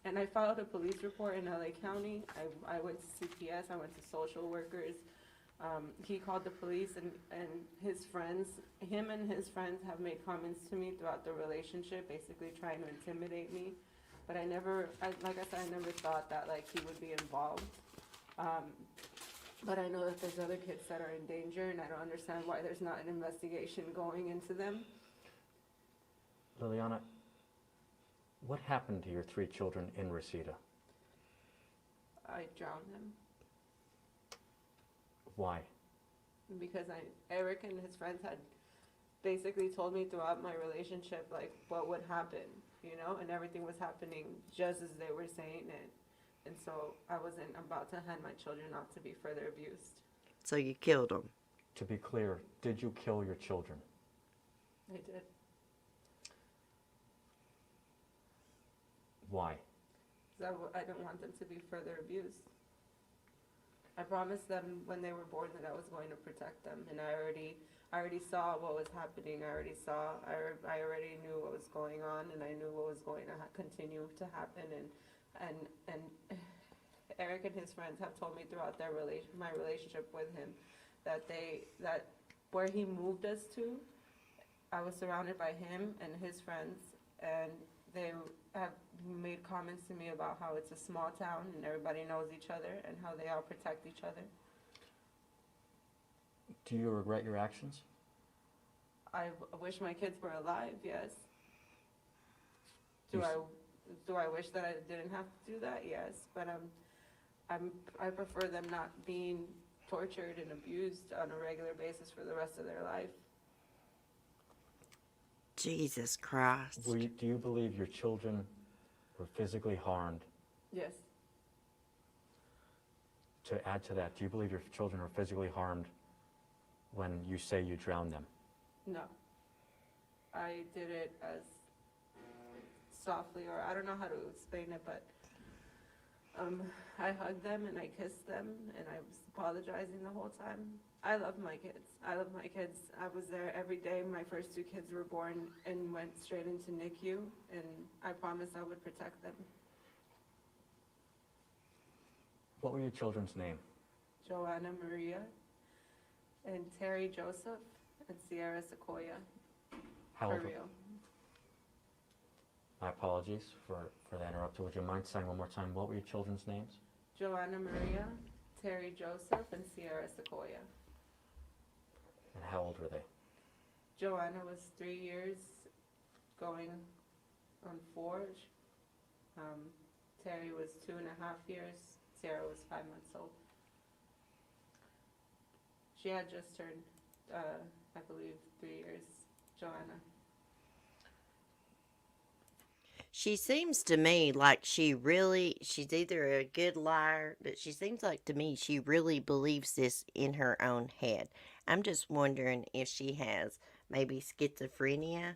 And I filed a police report in LA County. I went to CPS, I went to social workers. He called the police, and his friends, him and his friends have made comments to me throughout the relationship, basically trying to intimidate me. But like I said, I never thought that like he would be involved. But I know that there's other kids that are in danger, and I don't understand why there's not an investigation going into them. Liliana, what happened to your 3 children in Reseda? I drowned them Why? because Eric and his friends had basically told me throughout my relationship like what would happen, you know, and everything was happening just as they were saying it. And so I wasn't about to hand my children off to be further abused. So you killed them. To be clear, did you kill your children? I did. Why? Because I didn't want them to be further abused. I promised them when they were born that I was going to protect them, and I already saw what was happening. I already knew what was going on, and I knew what was going to continue to happen. And Eric and his friends have told me throughout my relationship with him that where he moved us to, I was surrounded by him and his friends, and they have made comments to me about how it's a small town and everybody knows each other and how they all protect each other. Do you regret your actions? I wish my kids were alive, yes. You Do I wish that I didn't have to do that? Yes, but I prefer them not being tortured and abused on a regular basis for the rest of their life. Jesus Christ. Do you believe your children were physically harmed? Yes. To add to that, do you believe your children were physically harmed when you say you drowned them? No. I did it as softly, or I don't know how to explain it, but I hugged them and I kissed them and I was apologizing the whole time. I love my kids. I was there every day. My first 2 kids were born and went straight into NICU, and I promised I would protect them. What were your children's name? Joanna Maria and Terry Joseph and Sierra Sequoia How old? Carrillo. My apologies for that interruption. Would you mind saying one more time, what were your children's names? Joanna Maria, Terry Joseph, and Sierra Sequoia. And how old were they? Joanna was 3 years, going on 4. Terry was 2.5 years. Sierra was 5 months old. She had just turned, I believe, 3 years, Joanna. She seems to me like she's either a good liar, but she seems like to me she really believes this in her own head. I'm just wondering if she has maybe schizophrenia.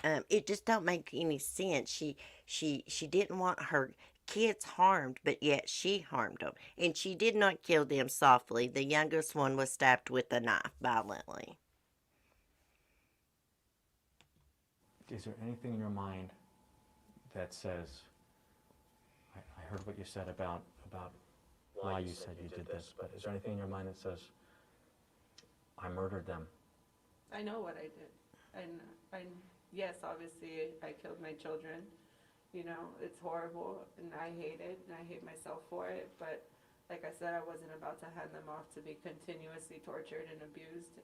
It just don't make any sense. She didn't want her kids harmed, but yet she harmed them. And she did not kill them softly. The youngest one was stabbed with a knife violently. Is there anything in your mind that says, I heard what you said about why you said you did this, but is there anything in your mind that says, I murdered them? I know what I did. And yes, obviously, I killed my children. You know, it's horrible, and I hate it, and I hate myself for it. But like I said, I wasn't about to hand them off to be continuously tortured and abused.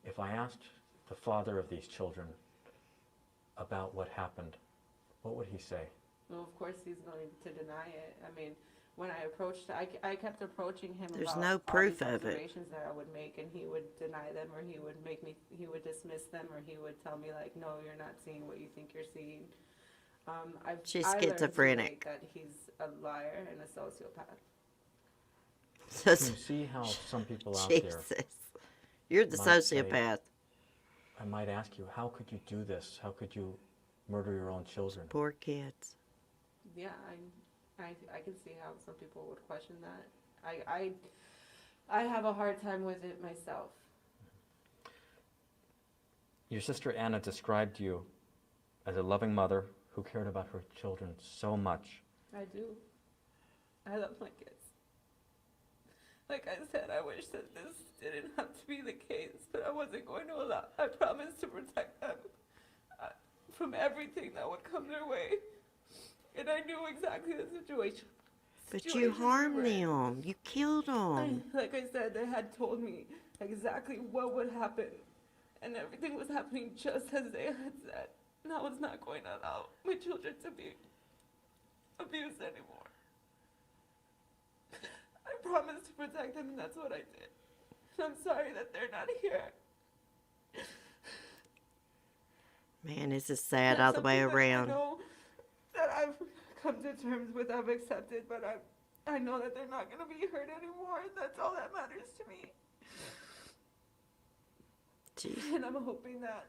If I asked the father of these children about what happened, what would he say? Well, of course, he's going to deny it. I mean, when I approached, I kept approaching him There's about no all proof these of it. observations that I would make, and he would deny them, or he would dismiss them, or he would tell me like, no, you're not seeing what you think you're seeing. She's I learned schizophrenic. tonight that he's a liar and a sociopath. So, Can you see how some people out there, Jesus. You're the might say- sociopath. I might ask you, how could you do this? How could you murder your own children? Poor kids. Yeah, I can see how some people would question that. I have a hard time with it myself. Your sister Anna described you as a loving mother who cared about her children so much. I do. I love my kids. Like I said, I wish that this didn't have to be the case, but I wasn't going to allow. I promised to protect them from everything that would come their way. And I knew exactly the situation. But you situation we harmed were in. them. You killed them. Like I said, they had told me exactly what would happen. And everything was happening just as they had said. And I was not going to allow my children to be abused anymore. I promised to protect them, and that's what I did. And I'm sorry that they're not here. Man, this is sad That's all the way something that around. I know that I've come to terms with, I've accepted, but I know that they're not going to be hurt anymore. That's all that matters to me. Jeez. And I'm hoping that,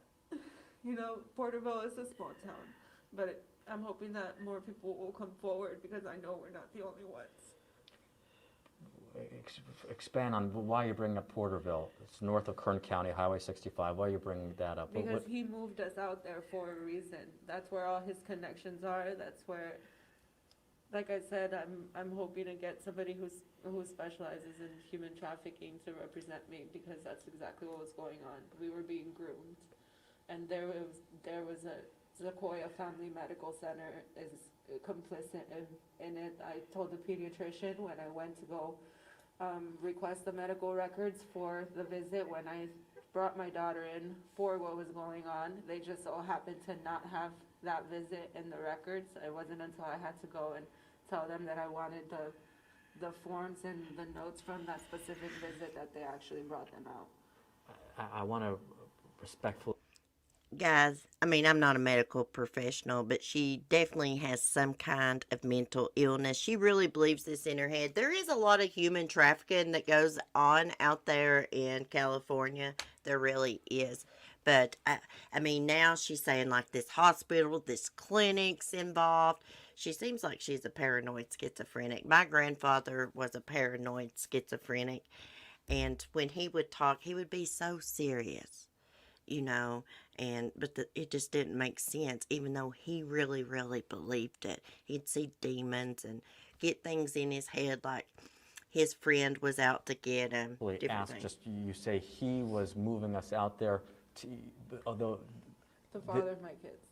you know, Porterville is a small town, but I'm hoping that more people will come forward because I know we're not the only ones. Expand on why you bring up Porterville. It's north of Kern County, Highway 65. Why are you bringing that up? Because he moved us out there for a reason. That's where all his connections are. That's where, like I said, I'm hoping to get somebody who specializes in human trafficking to represent me, because that's exactly what was going on. We were being groomed, and there was a Sequoia Family Medical Center is complicit in it. I told the pediatrician when I went to go request the medical records for the visit, when I brought my daughter in for what was going on, they just so happened to not have that visit in the records. It wasn't until I had to go and tell them that I wanted the forms and the notes from that specific visit that they actually brought them out. I want to respectfully. Guys, I mean, I'm not a medical professional, but she definitely has some kind of mental illness. She really believes this in her head. There is a lot of human trafficking that goes on out there in California. There really is. But, I mean, now she's saying, like, this hospital, this clinic's involved. She seems like she's a paranoid schizophrenic. My grandfather was a paranoid schizophrenic. And when he would talk, he would be so serious, you know. But it just didn't make sense, even though he really, really believed it. He'd see demons and get things in his head like his friend was out to get him. Ask, just you say he was moving us out there, although The father of my kids.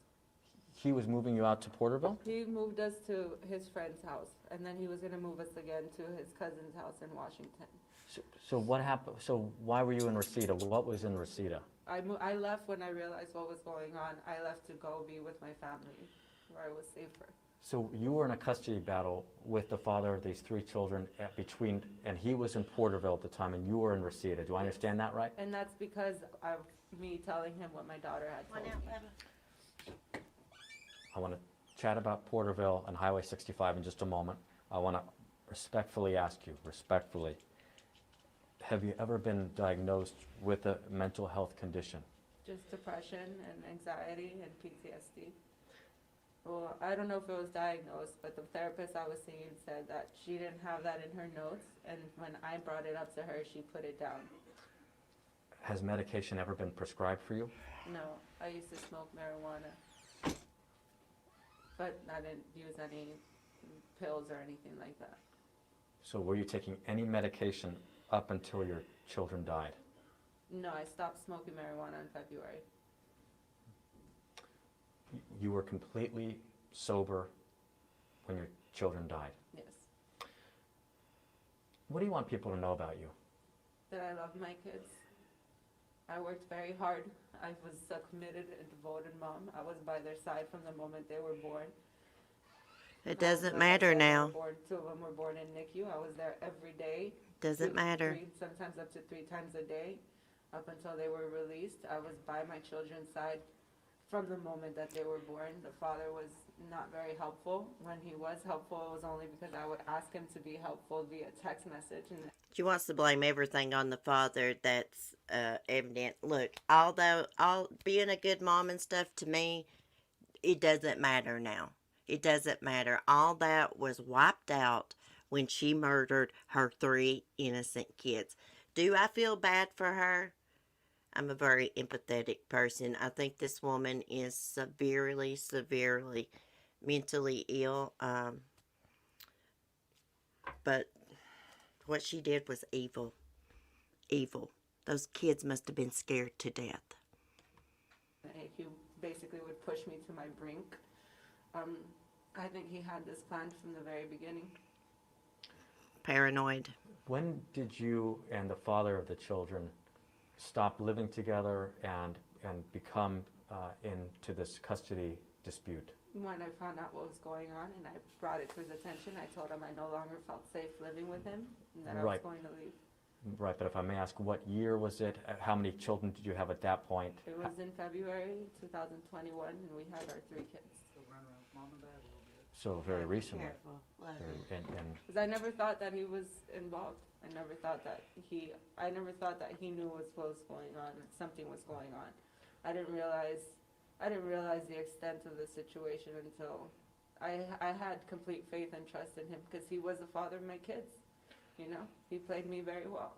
he was moving you out to Porterville? He moved us to his friend's house, and then he was gonna move us again to his cousin's house in Washington. So what happened? So why were you in Reseda? What was in Reseda? I left when I realized what was going on. I left to go be with my family, where I was safer. So you were in a custody battle with the father of these 3 children and he was in Porterville at the time, and you were in Reseda. Do I understand that right? And that's because of me telling him what my daughter had told me. I want to chat about Porterville and Highway 65 in just a moment. I want to respectfully ask you, have you ever been diagnosed with a mental health condition? Just depression and anxiety and PTSD. Well, I don't know if it was diagnosed, but the therapist I was seeing said that she didn't have that in her notes, and when I brought it up to her, she put it down. Has medication ever been prescribed for you? No, I used to smoke marijuana, but I didn't use any pills or anything like that. So were you taking any medication up until your children died? No, I stopped smoking marijuana in February. You were completely sober when your children died. Yes. What do you want people to know about you? That I love my kids. I worked very hard. I was a committed and devoted mom. I was by their side from the moment they were born. It doesn't Like I matter said, they now. were born, 2 of them were born in NICU. I was there every day. Doesn't 2, matter. 3, sometimes up to 3 times a day. Up until they were released, I was by my children's side from the moment that they were born. The father was not very helpful. When he was helpful, it was only because I would ask him to be helpful via text message. And She wants to blame everything on the father. That's evident. Look, although being a good mom and stuff, to me, it doesn't matter now. It doesn't matter. All that was wiped out when she murdered her 3 innocent kids. Do I feel bad for her? I'm a very empathetic person. I think this woman is severely, severely mentally ill. But what she did was evil. Evil. Those kids must have been scared to death. he basically would push me to my brink. I think he had this planned from the very beginning. Paranoid. When did you and the father of the children stop living together and become into this custody dispute? When I found out what was going on and I brought it to his attention, I told him I no longer felt safe living with him and that I was Right. going to leave. Right, but if I may ask, what year was it? How many children did you have at that point? It was in February 2021 and we had our 3 kids. So very recently. Careful. And Because I never thought that he was involved. I never thought that he knew what was going on, that something was going on. I didn't realize the extent of the situation until I had complete faith and trust in him because he was the father of my kids. You know, he played me very well.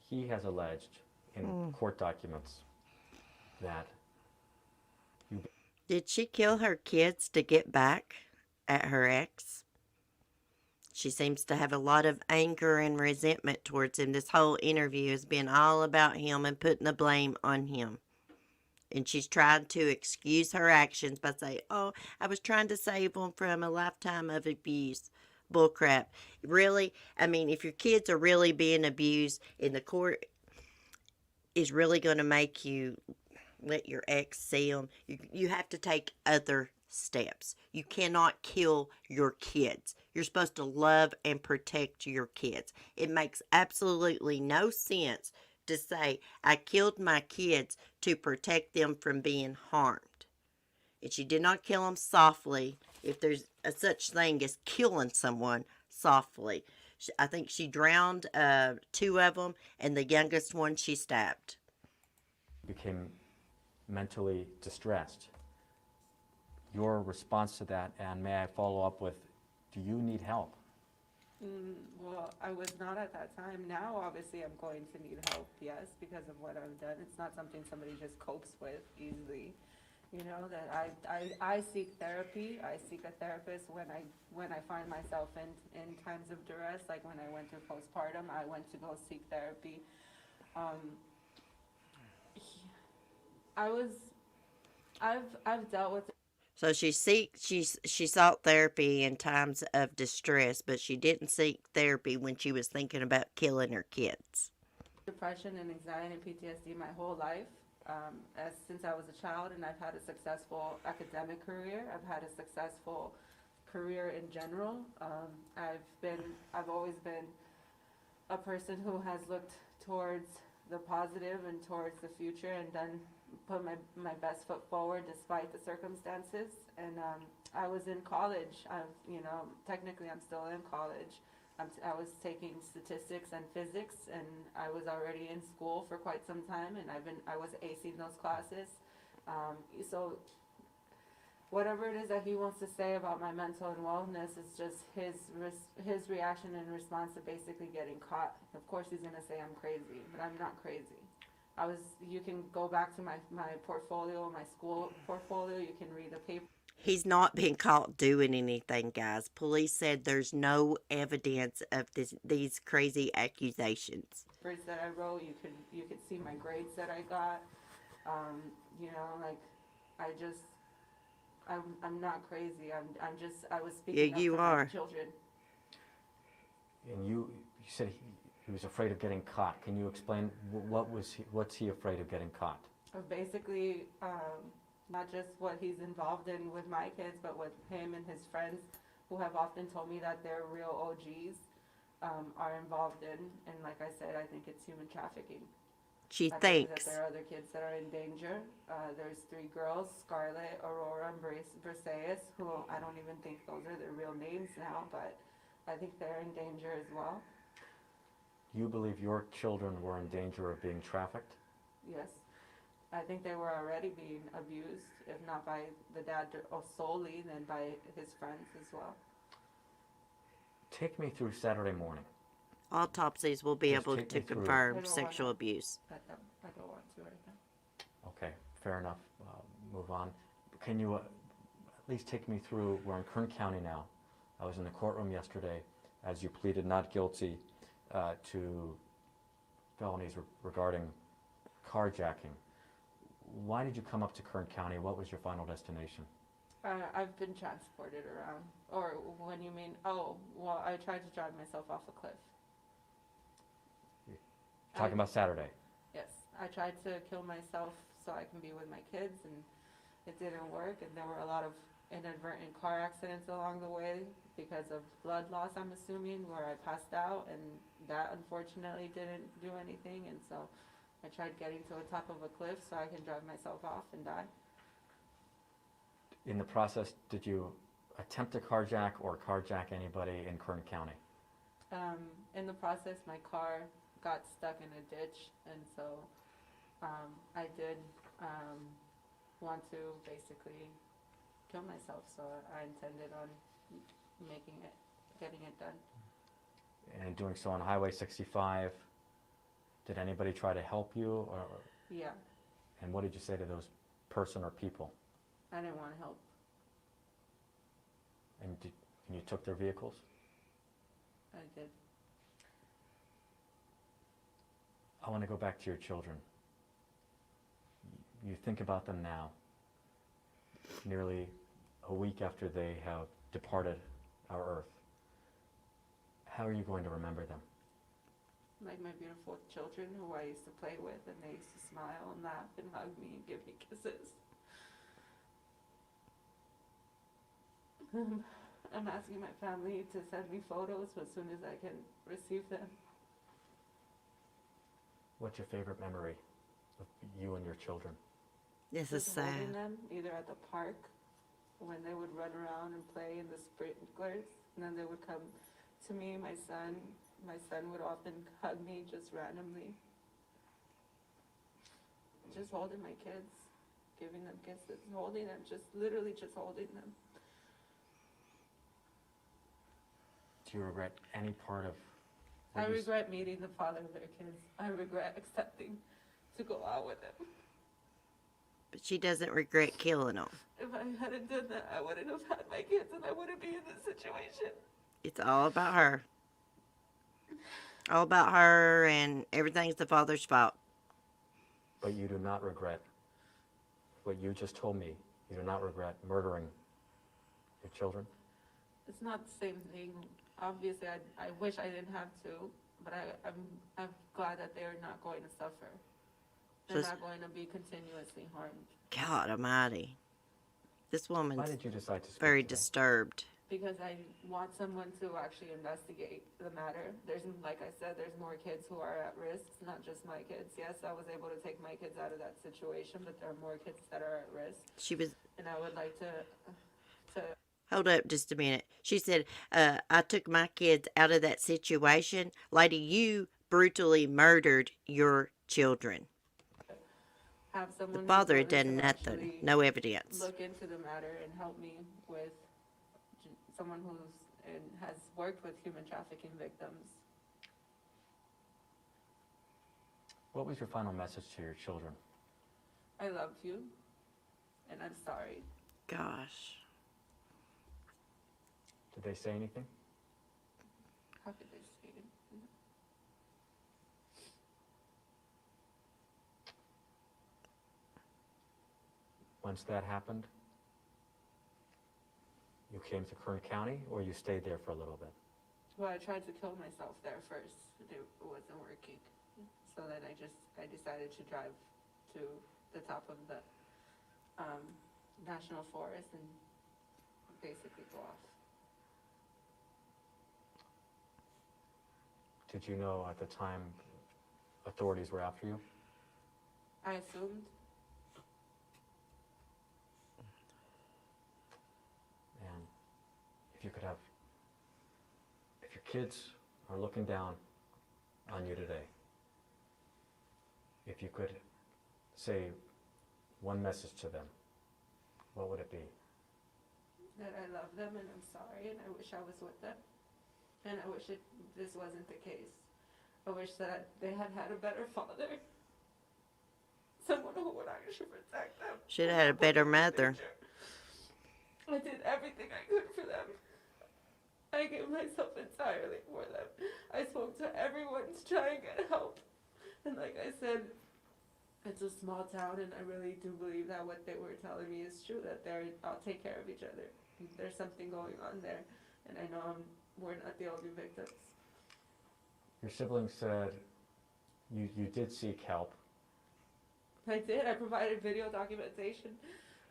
he has alleged in court documents that Did she kill her kids to get back at her ex? She seems to have a lot of anger and resentment towards him. This whole interview has been all about him and putting the blame on him. And she's trying to excuse her actions by saying, oh, I was trying to save them from a lifetime of abuse. Bullcrap. Really? I mean, if your kids are really being abused and the court is really going to make you let your ex see them, you have to take other steps. You cannot kill your kids. You're supposed to love and protect your kids. It makes absolutely no sense to say, I killed my kids to protect them from being harmed. And she did not kill them softly, if there's a such thing as killing someone softly. I think she drowned 2 of them, and the youngest one she stabbed. became mentally distressed. Your response to that, and may I follow up with, do you need help? Well, I was not at that time. Now, obviously, I'm going to need help, yes, because of what I've done. It's not something somebody just copes with easily. You know, that I seek therapy. I seek a therapist when I find myself in times of duress, like when I went through postpartum, I went to go seek therapy. I've dealt with So she sought therapy in times of distress, but she didn't seek therapy when she was thinking about killing her kids. Depression and anxiety and PTSD my whole life, as since I was a child, and I've had a successful academic career. I've had a successful career in general. I've always been a person who has looked towards the positive and towards the future and put my best foot forward despite the circumstances. And I was in college. Technically I'm still in college. I was taking statistics and physics, and I was already in school for quite some time, and I was acing those classes. So whatever it is that he wants to say about my mental and wellness is just his reaction and response to basically getting caught. Of course he's gonna say I'm crazy, but I'm not crazy. You can go back to my portfolio, my school portfolio, you can read the paper. He's not been caught doing anything, guys. Police said there's no evidence of these crazy accusations. That I wrote, you could see my grades that I got. Like I'm not crazy. I was speaking Yeah, up you for are. my children. And you said he was afraid of getting caught. Can you explain what's he afraid of getting caught? Basically, not just what he's involved in with my kids, but with him and his friends, who have often told me that they're real OGs, are involved in. And like I said, I think it's human trafficking. She I think thinks. that there are other kids that are in danger. There's 3 girls, Scarlett, Aurora, and Briseis, who I don't even think those are their real names now, but I think they're in danger as well. You believe your children were in danger of being trafficked? Yes. I think they were already being abused, if not by the dad solely, then by his friends as well. Take me through Saturday morning. Autopsies will be Just able take to me through. confirm sexual abuse. I don't want to right now. Okay, fair enough. Move on. Can you at least take me through, we're in Kern County now. I was in the courtroom yesterday as you pleaded not guilty to felonies regarding carjacking. Why did you come up to Kern County? What was your final destination? I've been transported around. Or when you mean, oh, well, I tried to drive myself off a cliff. Talking about Saturday. Yes, I tried to kill myself so I can be with my kids, and it didn't work, and there were a lot of inadvertent car accidents along the way because of blood loss, I'm assuming, where I passed out, and that unfortunately didn't do anything, and so I tried getting to the top of a cliff so I can drive myself off and die. In the process, did you attempt to carjack or carjack anybody in Kern County? In the process, my car got stuck in a ditch, and so I did want to basically kill myself, so I intended on getting it done. And doing so on Highway 65, did anybody try to help you? Yeah, And what did you say to those person or people? I didn't want to help. And you took their vehicles? I did. I want to go back to your children. You think about them now, nearly a week after they have departed our earth. How are you going to remember them? Like my beautiful children who I used to play with, and they used to smile and laugh and hug me and give me kisses. I'm asking my family to send me photos as soon as I can receive them. What's your favorite memory of you and your children? This is Just holding sad. them, either at the park when they would run around and play in the sprinklers, and then they would come to me. My son would often hug me just randomly. Just holding my kids, giving them kisses, holding them, just literally just holding them. Do you regret any part of I regret meeting the father of their kids. I regret accepting to go out with them. But she doesn't regret killing them. If I hadn't done that, I wouldn't have had my kids, and I wouldn't be in this situation. It's all about her. All about her, and everything's the father's fault. But you do not regret what you just told me You do not regret murdering your children? It's not the same thing. Obviously, I wish I didn't have to, but I'm glad that they're not going to suffer. They're So not going to be continuously harmed. God Almighty, this Why woman's did you decide to speak very today? disturbed. Because I want someone to actually investigate the matter. There's, like I said, there's more kids who are at risk, not just my kids. Yes, I was able to take my kids out of that situation, but there are more kids that are at risk. She was. And I would like to Hold up just a minute. She said, I took my kids out of that situation. Lady, you brutally murdered your children. have The someone father who's had willing done to nothing. actually No evidence. look into the matter and help me with someone who's and has worked with human trafficking victims. What was your final message to your children? I love you, and I'm sorry. Gosh. Did they say anything? How could they say it? Once that happened, you came to Kern County, or you stayed there for a little bit? Well, I tried to kill myself there first. It wasn't working. So then I decided to drive to the top of the national forest and basically go off. Did you know at the time authorities were after you? I assumed. And if you could have, if your kids are looking down on you today, if you could say one message to them, what would it be? That I love them and I'm sorry and I wish I was with them. And I wish this wasn't the case. I wish that they had had a better father. Someone who would actually protect them. Should have had a better mother. I did everything I could for them. I gave myself entirely for them. I spoke to everyone to try and get help. And like I said, it's a small town and I really do believe that what they were telling me is true, that they're all take care of each other. There's something going on there. And I know we're not the only victims. Your siblings said you did seek help. I did. I provided video documentation.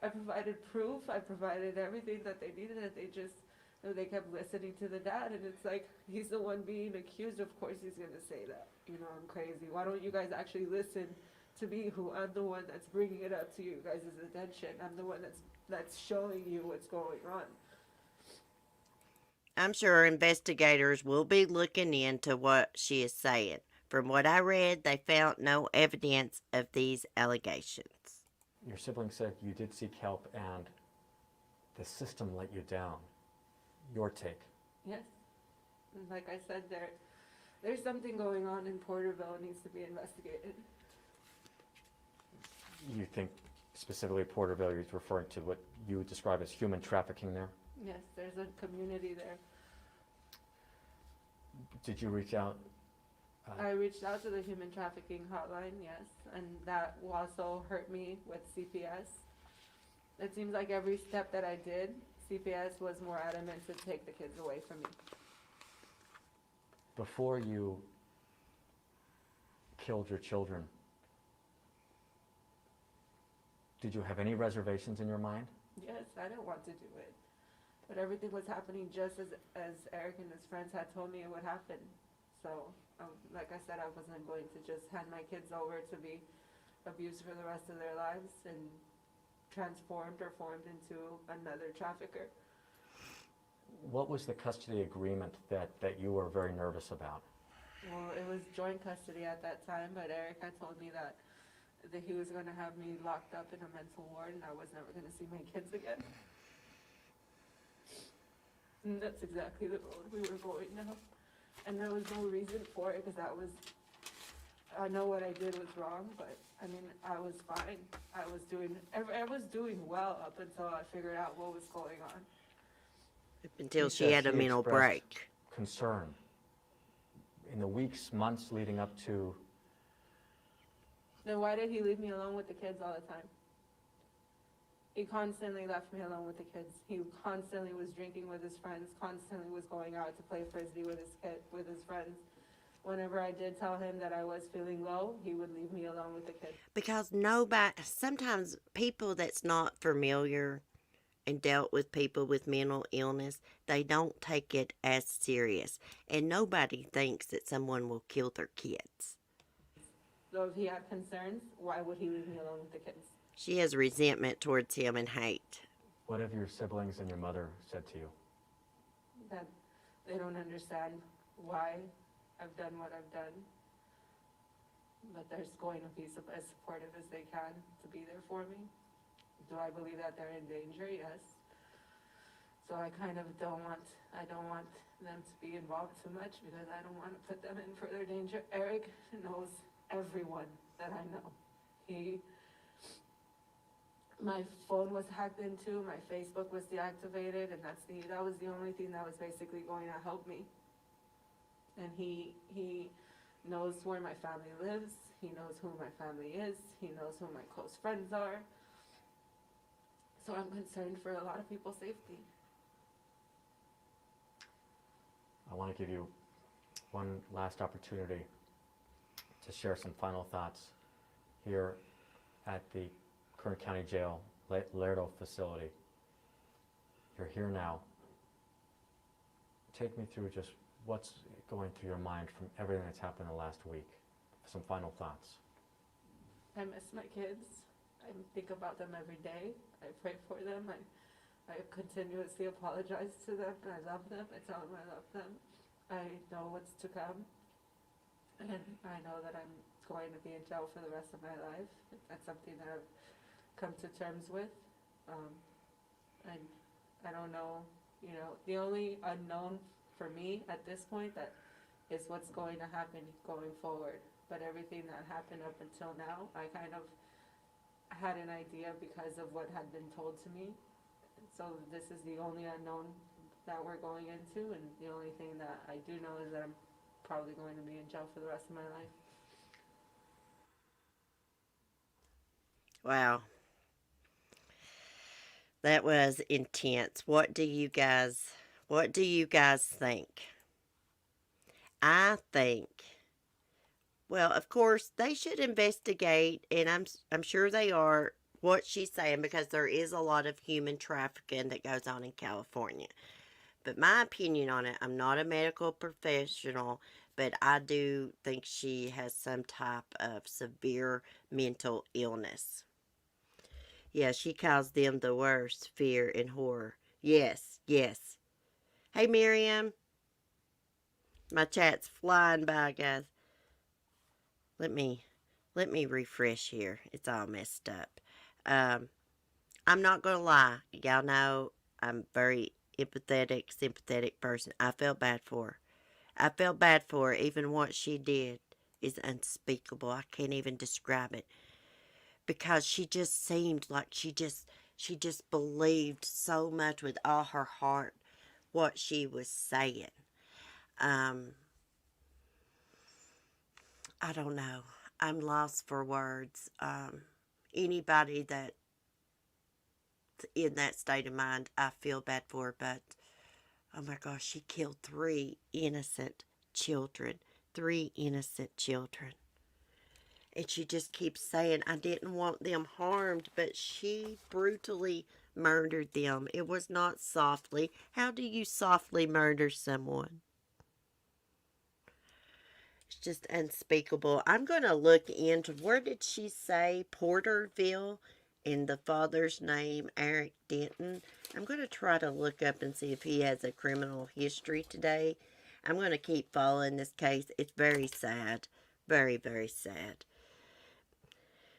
I provided proof. I provided everything that they needed, and they kept listening to the dad. And it's like, he's the one being accused. Of course he's going to say that. You know, I'm crazy. Why don't you guys actually listen to me, who I'm the one that's bringing it up to you guys' attention. I'm the one that's showing you what's going on. I'm sure investigators will be looking into what she is saying. From what I read, they found no evidence of these allegations. Your siblings said you did seek help and the system let you down. Your take? Yes. And like I said, there's something going on in Porterville. It needs to be investigated. You think specifically Porterville, you're referring to what you would describe as human trafficking there? Yes, there's a community there. Did you reach out? I reached out to the human trafficking hotline, yes, and that also hurt me with CPS. It seems like every step that I did, CPS was more adamant to take the kids away from me. Before you killed your children, did you have any reservations in your mind? Yes, I didn't want to do it. But everything was happening just as Eric and his friends had told me it would happen. So, like I said, I wasn't going to just hand my kids over to be abused for the rest of their lives and transformed or formed into another trafficker. What was the custody agreement that you were very nervous about? Well, it was joint custody at that time, but Eric had told me that he was going to have me locked up in a mental ward and I was never going to see my kids again. And that's exactly the road we were going now. And there was no reason for it because I know what I did was wrong, but I mean, I was fine. I was doing well up until I figured out what was going on. Until You she said had a mental expressed break. Concern in the weeks, months leading up to. Then why did he leave me alone with the kids all the time? He constantly left me alone with the kids. He constantly was drinking with his friends, constantly was going out to play frisbee with his friends. Whenever I did tell him that I was feeling low, he would leave me alone with the kids. Because nobody, sometimes people that's not familiar and dealt with people with mental illness, they don't take it as serious. And nobody thinks that someone will kill their kids. So if he had concerns, why would he leave me alone with the kids? She has resentment towards him and hate. What have your siblings and your mother said to you? That they don't understand why I've done what I've done. But they're going to be as supportive as they can to be there for me. Do I believe that they're in danger? Yes. So I kind of don't want them to be involved too much because I don't want to put them in further danger. Eric knows everyone that I know. My phone was hacked into, my Facebook was deactivated, and that was the only thing that was basically going to help me. And he knows where my family lives, he knows who my family is, he knows who my close friends are. So I'm concerned for a lot of people's safety. I want to give you one last opportunity to share some final thoughts here at the Kern County Jail, Lerdo facility. You're here now. Take me through just what's going through your mind from everything that's happened in the last week. Some final thoughts. I miss my kids. I think about them every day. I pray for them. I continuously apologize to them. I love them. I tell them I love them. I know what's to come. And I know that I'm going to be in jail for the rest of my life. That's something that I've come to terms with. And I don't know, the only unknown for me at this point that is what's going to happen going forward. But everything that happened up until now, I kind of had an idea because of what had been told to me. So this is the only unknown that we're going into, and the only thing that I do know is that I'm probably going to be in jail for the rest of my life. Wow. That was intense. What do you guys think? I think, well, of course, they should investigate, and I'm sure they are, what she's saying, because there is a lot of human trafficking that goes on in California. But my opinion on it, I'm not a medical professional, but I do think she has some type of severe mental illness. Yeah, she calls them the worst, fear and horror. Yes, yes. Hey, Miriam. My chat's flying by, guys. Let me refresh here. It's all messed up. I'm not gonna lie. Y'all know I'm very empathetic, sympathetic person. I felt bad for her. I felt bad for her. Even what she did is unspeakable. I can't even describe it. Because she just seemed like she just believed so much with all her heart what she was saying. I don't know. I'm lost for words. Anybody that in that state of mind, I feel bad for her, but oh my gosh, she killed 3 innocent children. 3 innocent children. And she just keeps saying, I didn't want them harmed, but she brutally murdered them. It was not softly. How do you softly murder someone? It's just unspeakable. I'm going to look into, where did she say? Porterville, and the father's name, Eric Denton. I'm going to try to look up and see if he has a criminal history today. I'm going to keep following this case. It's very sad. Very, very sad.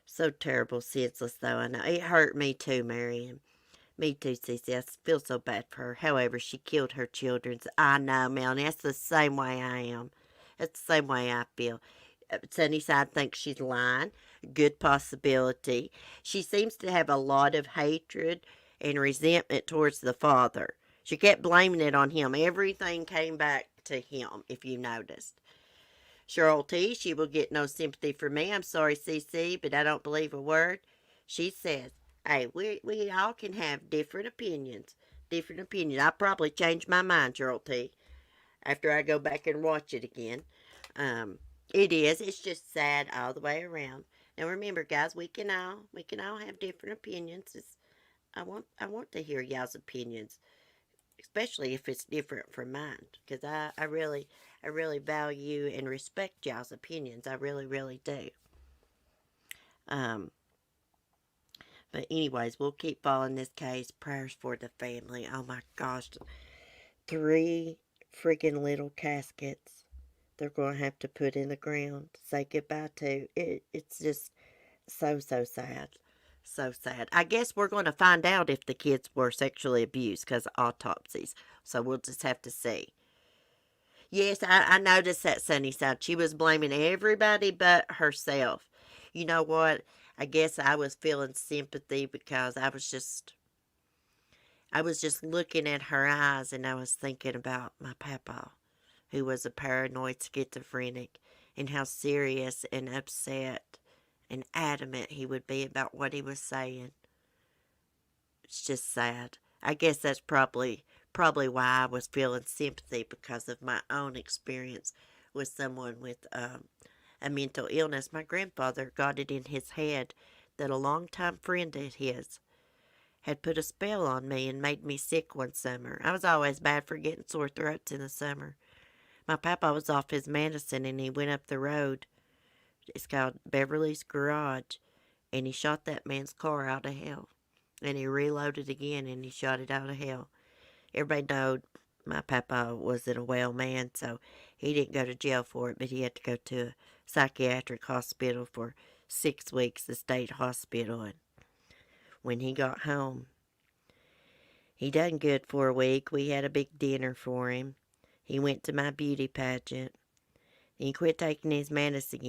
So terrible, senseless though, I know. It hurt me too, Marion. Me too, Cece. I feel so bad for her. However, she killed her children. I know, Melanie. That's the same way I am. That's the same way I feel. Sunnyside thinks she's lying. Good possibility. She seems to have a lot of hatred and resentment towards the father. She kept blaming it on him. Everything came back to him, if you noticed. Cheryl T., she will get no sympathy from me. I'm sorry, CC, but I don't believe a word she says. Hey, we all can have different opinions. Different opinions. I probably change my mind, Gerald T, after I go back and watch it again. Um, it is. It's just sad all the way around. Now remember, guys, we can all have different opinions. I want to hear y'all's opinions, especially if it's different from mine, because I really value and respect y'all's opinions. I really, really do. Um, but anyways, we'll keep following this case. Prayers for the family. Oh my gosh, 3 freaking little caskets they're going to have to put in the ground to say goodbye to. It's just so, so sad. So sad. I guess we're going to find out if the kids were sexually abused because of autopsies. So we'll just have to see. Yes, I noticed that, Sunnyside. She was blaming everybody but herself. You know what? I guess I was feeling sympathy because I was just looking at her eyes and I was thinking about my papa, who was a paranoid schizophrenic, and how serious and upset and adamant he would be about what he was saying. It's just sad. I guess that's probably why I was feeling sympathy because of my own experience with someone with a mental illness. My grandfather got it in his head that a longtime friend of his had put a spell on me and made me sick one summer. I was always bad for getting sore throats in the summer. My papa was off his medicine and he went up the road. It's called Beverly's Garage. And he shot that man's car out of hell. And he reloaded again and he shot it out of hell. Everybody knowed my papa wasn't a well man, so he didn't go to jail for it, but he had to go to a psychiatric hospital for 6 weeks, the state hospital. And when he got home, he done good for a week. We had a big dinner for him. He went to my beauty pageant. He quit taking his medicine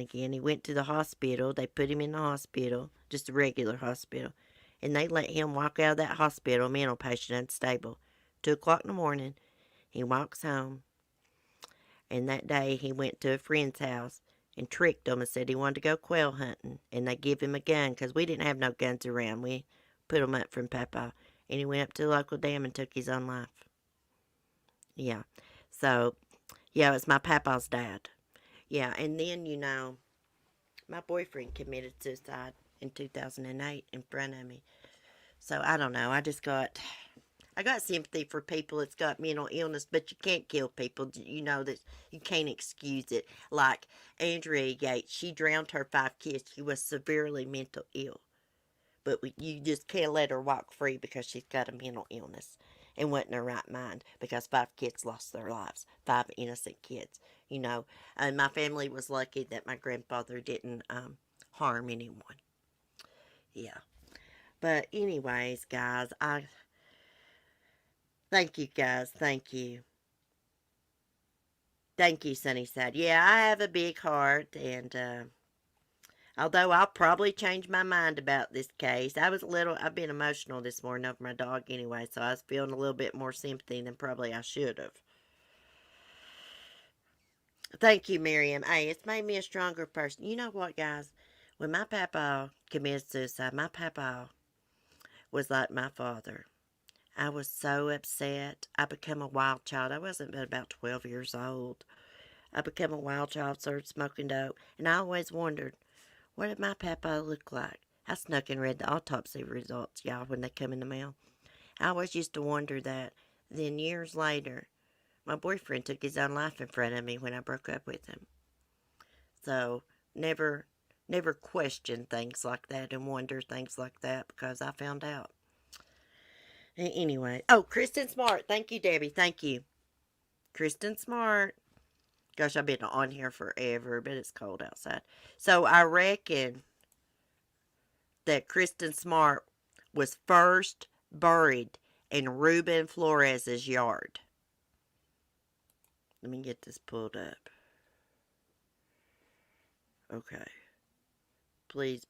again. He went to the hospital. They put him in the hospital, just a regular hospital. And they let him walk out of that hospital, mental patient, unstable. 2 o'clock in the morning, he walks home. And that day, he went to a friend's house and tricked them and said he wanted to go quail hunting. And they give him a gun because we didn't have no guns around. We put them up from Papa. And he went up to the local dam and took his own life. Yeah. So, yeah, it's my papa's dad. Yeah, and then, my boyfriend committed suicide in 2008 in front of me. So, I don't know. I got sympathy for people that's got mental illness, but you can't kill people. You know that you can't excuse it. Like Andrea Yates, she drowned her 5 kids. She was severely mental ill. But you just can't let her walk free because she's got a mental illness and wasn't in her right mind because 5 kids lost their lives. 5 innocent kids, And my family was lucky that my grandfather didn't harm anyone. Yeah. But anyways, guys, thank you, guys. Thank you. Thank you, Sunnyside. Yeah, I have a big heart, and although I'll probably change my mind about this case, I've been emotional this morning over my dog anyway, so I was feeling a little bit more sympathy than probably I should have. Thank you, Miriam. Hey, it's made me a stronger person. You know what, guys? When my papa committed suicide, my papa was like my father. I was so upset. I became a wild child. I wasn't but about 12 years old. I became a wild child, started smoking dope, and I always wondered, what did my papa look like? I snuck and read the autopsy results, y'all, when they come in the mail. I always used to wonder that. Then years later, my boyfriend took his own life in front of me when I broke up with him. So, never question things like that and wonder things like that because I found out. Anyway. Oh, Kristen Smart. Thank you, Debbie. Thank you. Kristen Smart. Gosh, I've been on here forever, but it's cold outside. So I reckon that Kristen Smart was first buried in Ruben Flores's yard. Let me get this pulled up. Okay. Please.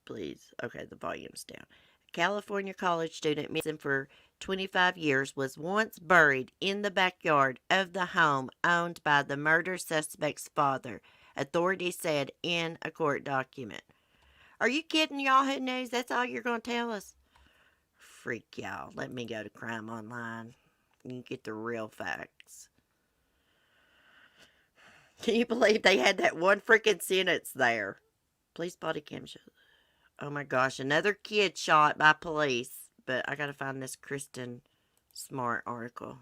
Okay, the volume's down. California college student missing for 25 years was once buried in the backyard of the home owned by the murder suspect's father, authorities said in a court document. Are you kidding, Yahoo News? That's all you're going to tell us? Freak y'all. Let me go to Crime Online. You can get the real facts. Can you believe they had that one freaking sentence there? Police body cam show. Oh my gosh, another kid shot by police. But I gotta find this Kristen Smart article.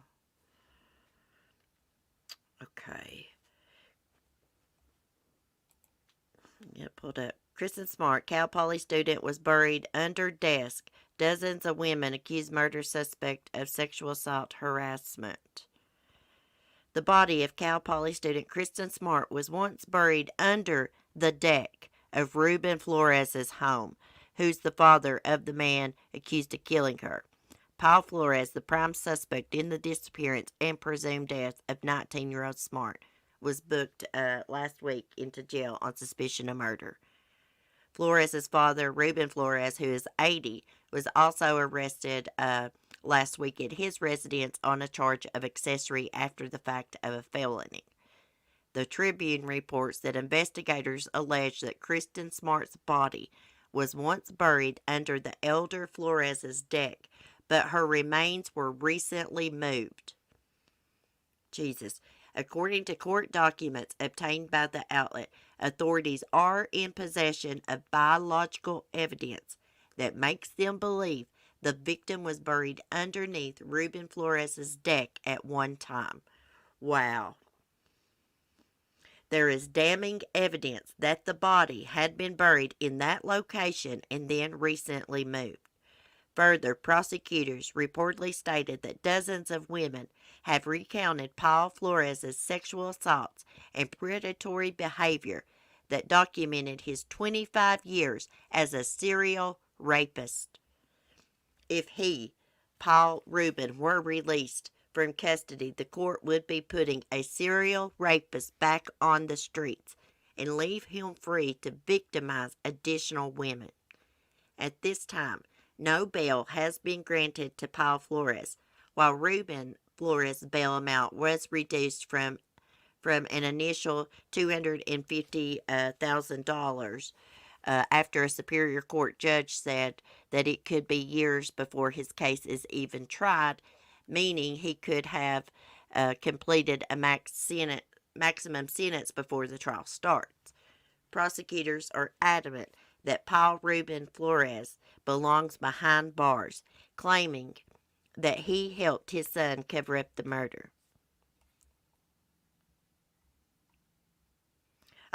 Okay. Yep, pulled up. Kristen Smart, Cal Poly student, was buried under desk. Dozens of women accuse murder suspect of sexual assault harassment. The body of Cal Poly student Kristen Smart was once buried under the deck of Ruben Flores's home, who's the father of the man accused of killing her. Paul Flores, the prime suspect in the disappearance and presumed death of 19-year-old Smart, was booked last week into jail on suspicion of murder. Flores' father, Ruben Flores, who is 80, was also arrested last week at his residence on a charge of accessory after the fact of a felony. The Tribune reports that investigators allege that Kristen Smart's body was once buried under the elder Flores' deck, but her remains were recently moved. Jesus. According to court documents obtained by the outlet, authorities are in possession of biological evidence that makes them believe the victim was buried underneath Ruben Flores' deck at one time. Wow. There is damning evidence that the body had been buried in that location and then recently moved. Further, prosecutors reportedly stated that dozens of women have recounted Paul Flores' sexual assaults and predatory behavior that documented his 25 years as a serial rapist. If he, Paul Rubin, were released from custody, the court would be putting a serial rapist back on the streets and leave him free to victimize additional women. At this time, no bail has been granted to Paul Flores, while Ruben Flores' bail amount was reduced from an initial $250,000 after a Superior Court judge said that it could be years before his case is even tried, meaning he could have completed a maximum sentence before the trial starts. Prosecutors are adamant that Paul Ruben Flores belongs behind bars, claiming that he helped his son cover up the murder.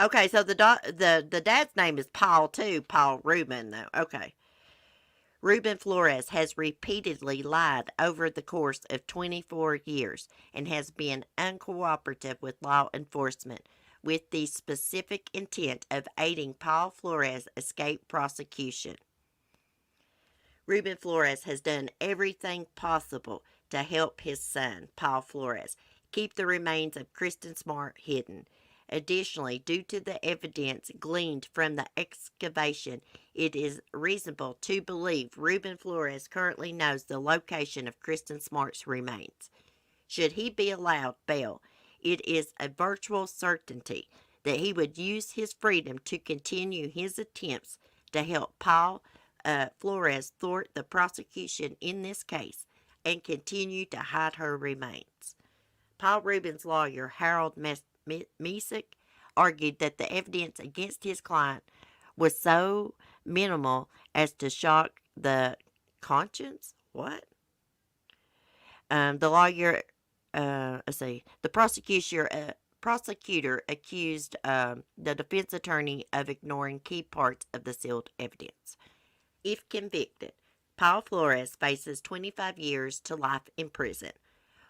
Okay, so the dad's name is Paul too, Paul Ruben though. Okay. Ruben Flores has repeatedly lied over the course of 24 years and has been uncooperative with law enforcement with the specific intent of aiding Paul Flores escape prosecution. Ruben Flores has done everything possible to help his son, Paul Flores, keep the remains of Kristen Smart hidden. Additionally, due to the evidence gleaned from the excavation, it is reasonable to believe Ruben Flores currently knows the location of Kristen Smart's remains. Should he be allowed bail, it is a virtual certainty that he would use his freedom to continue his attempts to help Paul Flores thwart the prosecution in this case and continue to hide her remains. Paul Ruben's lawyer, Harold Mesick, argued that the evidence against his client was so minimal as to shock the conscience. What? The lawyer, the prosecutor accused the defense attorney of ignoring key parts of the sealed evidence. If convicted, Paul Flores faces 25 years to life in prison,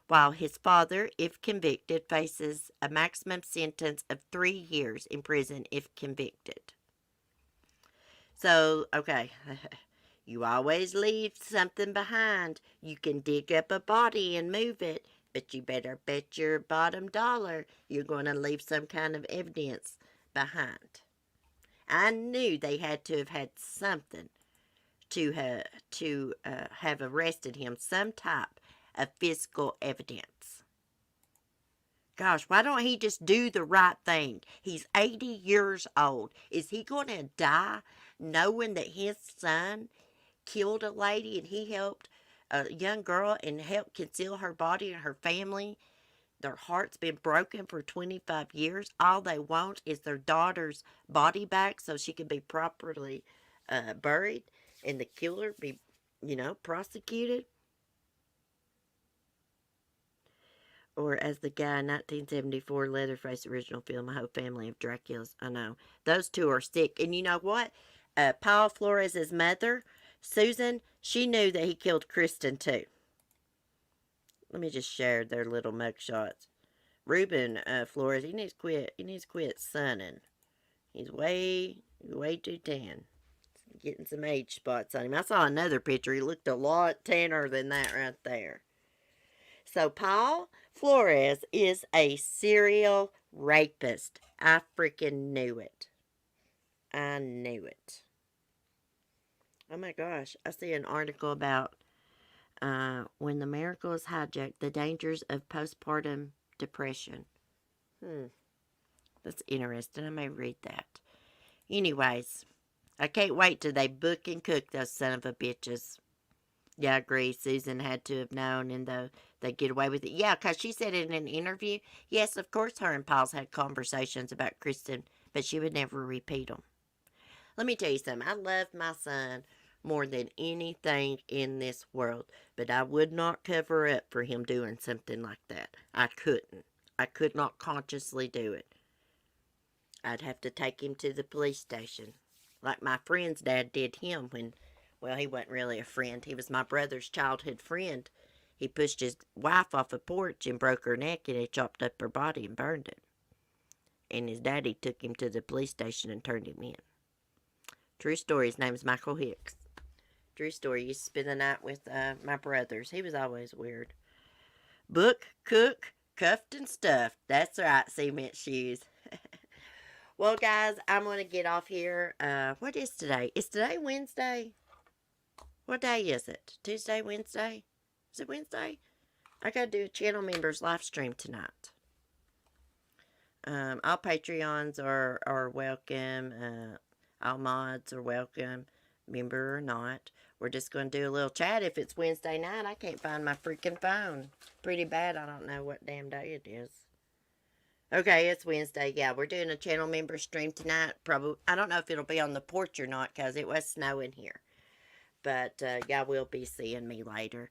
while his father, if convicted, faces a maximum sentence of 3 years in prison if convicted. So, okay, you always leave something behind. You can dig up a body and move it, but you better bet your bottom dollar you're going to leave some kind of evidence behind. I knew they had to have had something to have arrested him, some type of physical evidence. Gosh, why don't he just do the right thing? He's 80 years old. Is he going to die knowing that his son killed a lady and he helped a young girl and helped conceal her body and her family. Their heart's been broken for 25 years. All they want is their daughter's body back so she can be properly buried and the killer be, prosecuted. Or as the guy in 1974 Leatherface original film, A Whole Family of Draculas. I know. Those two are sick. And you know what? Paul Flores' mother, Susan, she knew that he killed Kristen too. Let me just share their little mugshots. Ruben Flores, he needs to quit sunning. He's way too tan. Getting some age spots on him. I saw another picture. He looked a lot tanner than that right there. So Paul Flores is a serial rapist. I freaking knew it. I knew it. Oh my gosh. I see an article about when the miracle is hijacked, the dangers of postpartum depression. That's interesting. I may read that. Anyways, I can't wait till they book and cook those son of a bitches. Yeah, I agree. Susan had to have known, and they get away with it. Yeah, because she said in an interview, yes, of course her and Paul's had conversations about Kristen, but she would never repeat them. Let me tell you something. I love my son more than anything in this world, but I would not cover up for him doing something like that. I couldn't. I could not consciously do it. I'd have to take him to the police station, like my friend's dad did him when, well, he wasn't really a friend. He was my brother's childhood friend. He pushed his wife off a porch and broke her neck, and he chopped up her body and burned it. And his daddy took him to the police station and turned him in. True story. His name's Michael Hicks. True story. He used to spend the night with my brothers. He was always weird. Book, cook, cuffed and stuffed. That's right, cement shoes. Well, guys, I'm going to get off here. What is today? Is today Wednesday? What day is it? Tuesday, Wednesday? Is it Wednesday? I got to do a channel members live stream tonight. All Patreons are welcome. All mods are welcome, member or not. We're just going to do a little chat. If it's Wednesday night, I can't find my freaking phone. Pretty bad. I don't know what damn day it is. Okay, it's Wednesday. Yeah, we're doing a channel member stream tonight. Probably, I don't know if it'll be on the porch or not because it was snowing here. But y'all will be seeing me later.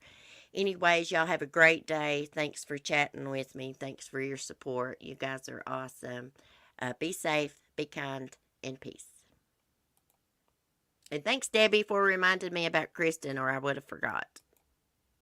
Anyways, y'all have a great day. Thanks for chatting with me. Thanks for your support. You guys are awesome. Be safe, be kind, and peace. And thanks, Debbie, for reminding me about Kristen, or I would have forgot.